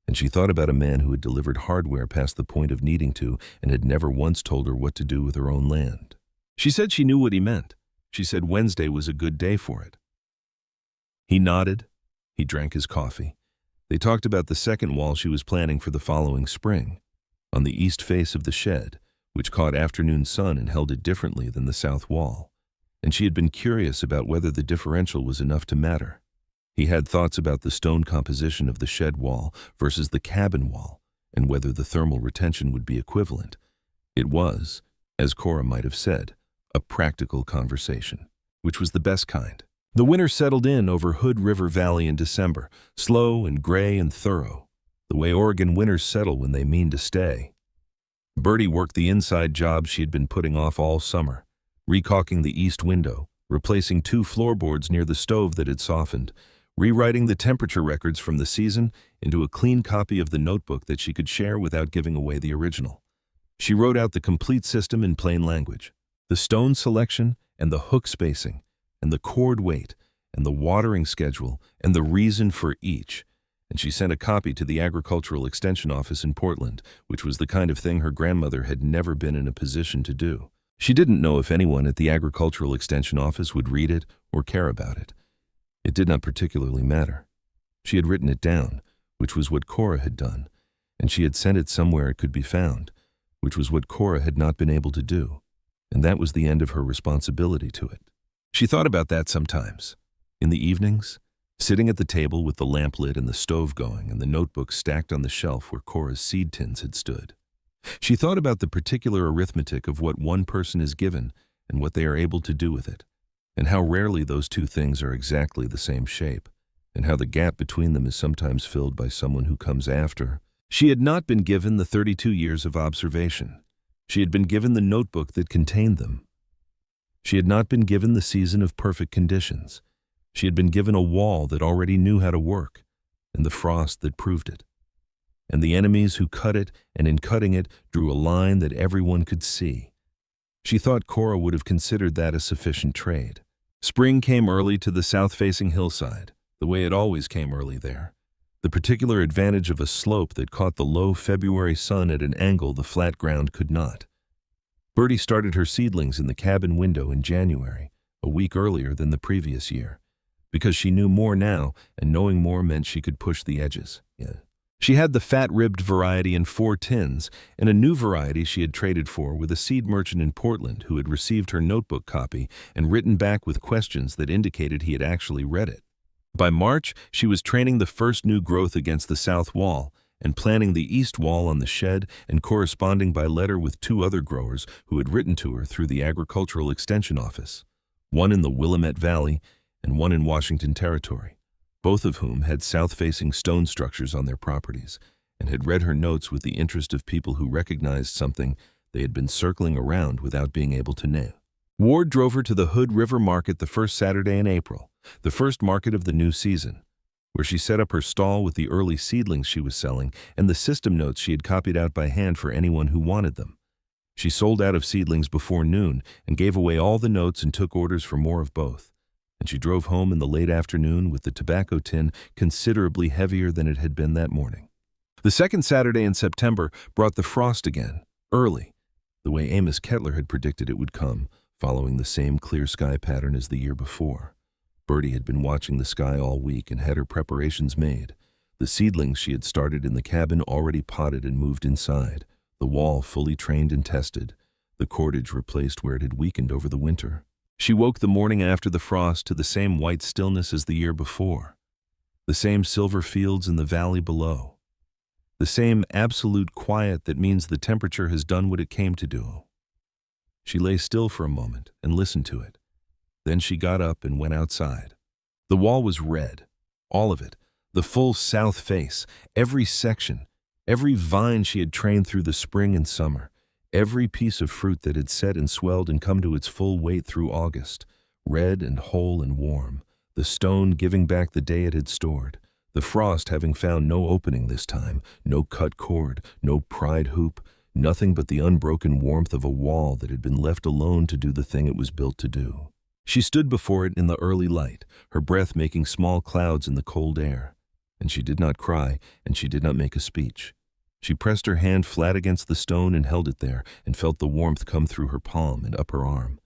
And she thought about a man who had delivered hardware past the point of needing to and had never once told her what to do with her own land. She said she knew what he meant. She said Wednesday was a good day for it. He nodded. He drank his coffee. They talked about the second wall she was planning for the following spring, on the east face of the shed, which caught afternoon sun and held it differently than the south wall. And she had been curious about whether the differential was enough to matter. He had thoughts about the stone composition of the shed wall versus the cabin wall, and whether the thermal retention would be equivalent. It was, as Cora might have said, a practical conversation, which was the best kind. The winter settled in over Hood River Valley in December, slow and gray and thorough, the way Oregon winters settle when they mean to stay. Bertie worked the inside job she had been putting off all summer, recaulking the east window, replacing 2 floorboards near the stove that had softened, rewriting the temperature records from the season into a clean copy of the notebook that she could share without giving away the original. She wrote out the complete system in plain language, the stone selection and the hook spacing, and the cord weight, and the watering schedule, and the reason for each, and she sent a copy to the Agricultural Extension Office in Portland, which was the kind of thing her grandmother had never been in a position to do. She didn't know if anyone at the Agricultural Extension Office would read it or care about it. It did not particularly matter. She had written it down, which was what Cora had done, and she had sent it somewhere it could be found, which was what Cora had not been able to do, and that was the end of her responsibility to it. She thought about that sometimes, in the evenings, sitting at the table with the lamp lit and the stove going and the notebook stacked on the shelf where Cora's seed tins had stood. She thought about the particular arithmetic of what one person is given and what they are able to do with it, and how rarely those two things are exactly the same shape, and how the gap between them is sometimes filled by someone who comes after. She had not been given the 32 years of observation. She had been given the notebook that contained them. She had not been given the season of perfect conditions. She had been given a wall that already knew how to work, and the frost that proved it, and the enemies who cut it and in cutting it drew a line that everyone could see. She thought Cora would have considered that a sufficient trade. Spring came early to the south-facing hillside, the way it always came early there, the particular advantage of a slope that caught the low February sun at an angle the flat ground could not. Bertie started her seedlings in the cabin window in January, a week earlier than the previous year, because she knew more now, and knowing more meant she could push the edges. She had the fat-ribbed variety in 4 tins, and a new variety she had traded for with a seed merchant in Portland who had received her notebook copy and written back with questions that indicated he had actually read it. By March, she was training the first new growth against the south wall and planning the east wall on the shed and corresponding by letter with 2 other growers who had written to her through the Agricultural Extension Office, one in the Willamette Valley and one in Washington Territory, both of whom had south-facing stone structures on their properties, and had read her notes with the interest of people who recognized something they had been circling around without being able to name. Ward drove her to the Hood River Market the first Saturday in April, the first market of the new season, where she set up her stall with the early seedlings she was selling and the system notes she had copied out by hand for anyone who wanted them. She sold out of seedlings before noon and gave away all the notes and took orders for more of both. And she drove home in the late afternoon with the tobacco tin considerably heavier than it had been that morning. The second Saturday in September brought the frost again, early, the way Amos Kettler had predicted it would come, following the same clear sky pattern as the year before. Bertie had been watching the sky all week and had her preparations made. The seedlings she had started in the cabin already potted and moved inside, the wall fully trained and tested, the cordage replaced where it had weakened over the winter. She woke the morning after the frost to the same white stillness as the year before, the same silver fields in the valley below, the same absolute quiet that means the temperature has done what it came to do. She lay still for a moment and listened to it. Then she got up and went outside. The wall was red, all of it, the full south face, every section, every vine she had trained through the spring and summer, every piece of fruit that had set and swelled and come to its full weight through August, red and whole and warm, the stone giving back the day it had stored, the frost having found no opening this time, no cut cord, no pried hoop, nothing but the unbroken warmth of a wall that had been left alone to do the thing it was built to do. She stood before it in the early light, her breath making small clouds in the cold air. And she did not cry, and she did not make a speech. She pressed her hand flat against the stone and held it there, and felt the warmth come through her palm and up her arm.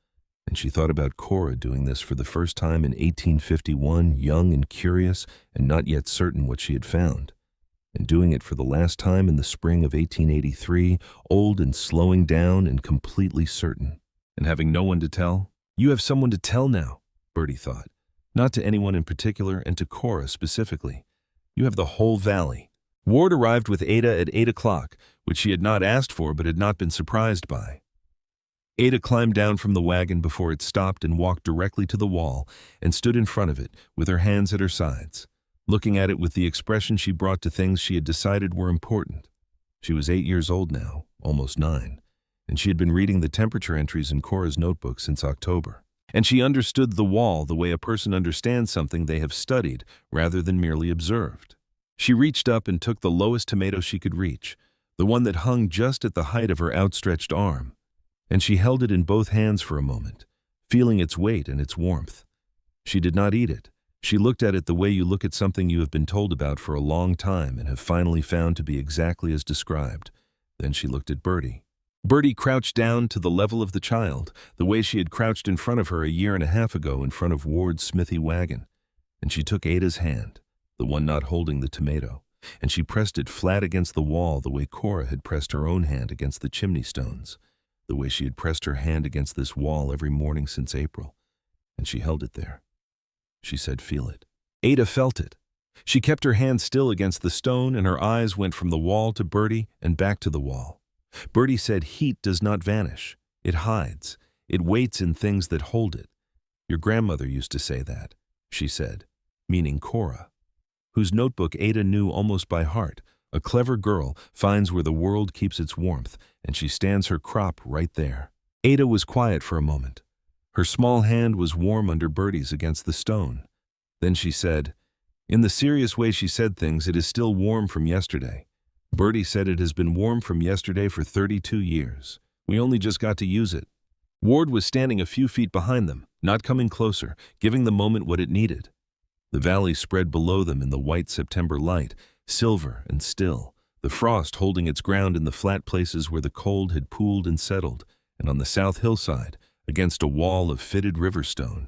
And she thought about Cora doing this for the first time in 1851, young and curious, and not yet certain what she had found. And doing it for the last time in the spring of 1883, old and slowing down and completely certain. And having no one to tell? You have someone to tell now, Bertie thought. Not to anyone in particular, and to Cora specifically. You have the whole valley. Ward arrived with Ada at 8 o'clock, which she had not asked for but had not been surprised by. Ada climbed down from the wagon before it stopped and walked directly to the wall and stood in front of it with her hands at her sides, looking at it with the expression she brought to things she had decided were important. She was 8 years old now, almost 9. And she had been reading the temperature entries in Cora's notebook since October. And she understood the wall the way a person understands something they have studied rather than merely observed. She reached up and took the lowest tomato she could reach, the one that hung just at the height of her outstretched arm, and she held it in both hands for a moment, feeling its weight and its warmth. She did not eat it. She looked at it the way you look at something you have been told about for a long time and have finally found to be exactly as described. Then she looked at Bertie. Bertie crouched down to the level of the child, the way she had crouched in front of her a year and a half ago in front of Ward's smithy wagon. And she took Ada's hand, the one not holding the tomato, and she pressed it flat against the wall the way Cora had pressed her own hand against the chimney stones, the way she had pressed her hand against this wall every morning since April. And she held it there. She said, "Feel it." Ada felt it. She kept her hand still against the stone, and her eyes went from the wall to Bertie and back to the wall. Bertie said, "Heat does not vanish. It hides. It waits in things that hold it. Your grandmother used to say that," she said, meaning Cora, whose notebook Ada knew almost by heart. A clever girl finds where the world keeps its warmth, and she stands her crop right there. Ada was quiet for a moment. Her small hand was warm under Bertie's against the stone. Then she said, in the serious way she said things, "It is still warm from yesterday." Bertie said, "It has been warm from yesterday for 32 years. We only just got to use it." Ward was standing a few feet behind them, not coming closer, giving the moment what it needed. The valley spread below them in the white September light, silver and still, the frost holding its ground in the flat places where the cold had pooled and settled, and on the south hillside, against a wall of fitted river stone.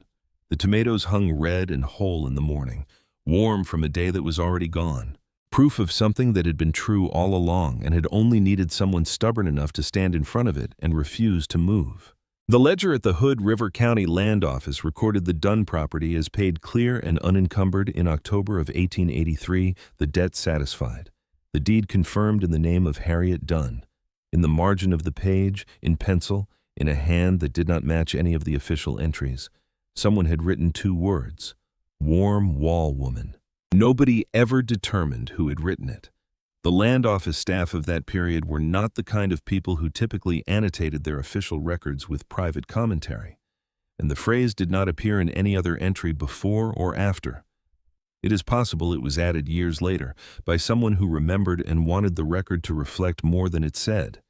The tomatoes hung red and whole in the morning, warm from a day that was already gone, proof of something that had been true all along and had only needed someone stubborn enough to stand in front of it and refuse to move. The ledger at the Hood River County Land Office recorded the Dunn property as paid clear and unencumbered in October of 1883, the debt satisfied. The deed confirmed in the name of Harriet Dunn. In the margin of the page, in pencil, in a hand that did not match any of the official entries, someone had written 2 words, Warm Wall Woman. Nobody ever determined who had written it. The land office staff of that period were not the kind of people who typically annotated their official records with private commentary, and the phrase did not appear in any other entry before or after. It is possible it was added years later by someone who remembered and wanted the record to reflect more than it said.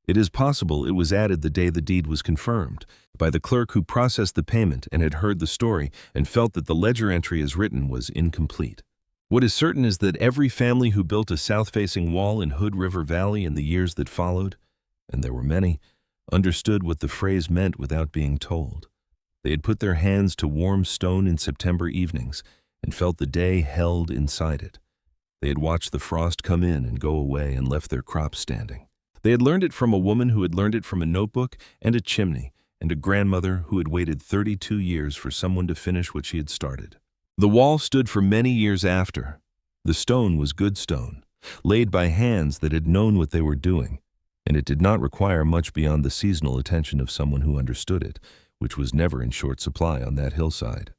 It is possible it was added the day the deed was confirmed, by the clerk who processed the payment and had heard the story and felt that the ledger entry as written was incomplete. What is certain is that every family who built a south-facing wall in Hood River Valley in the years that followed, and there were many, understood what the phrase meant without being told. They had put their hands to warm stone in September evenings and felt the day held inside it. They had watched the frost come in and go away and left their crops standing. They had learned it from a woman who had learned it from a notebook and a chimney, and a grandmother who had waited 32 years for someone to finish what she had started. The wall stood for many years after. The stone was good stone, laid by hands that had known what they were doing, and it did not require much beyond the seasonal attention of someone who understood it, which was never in short supply on that hillside.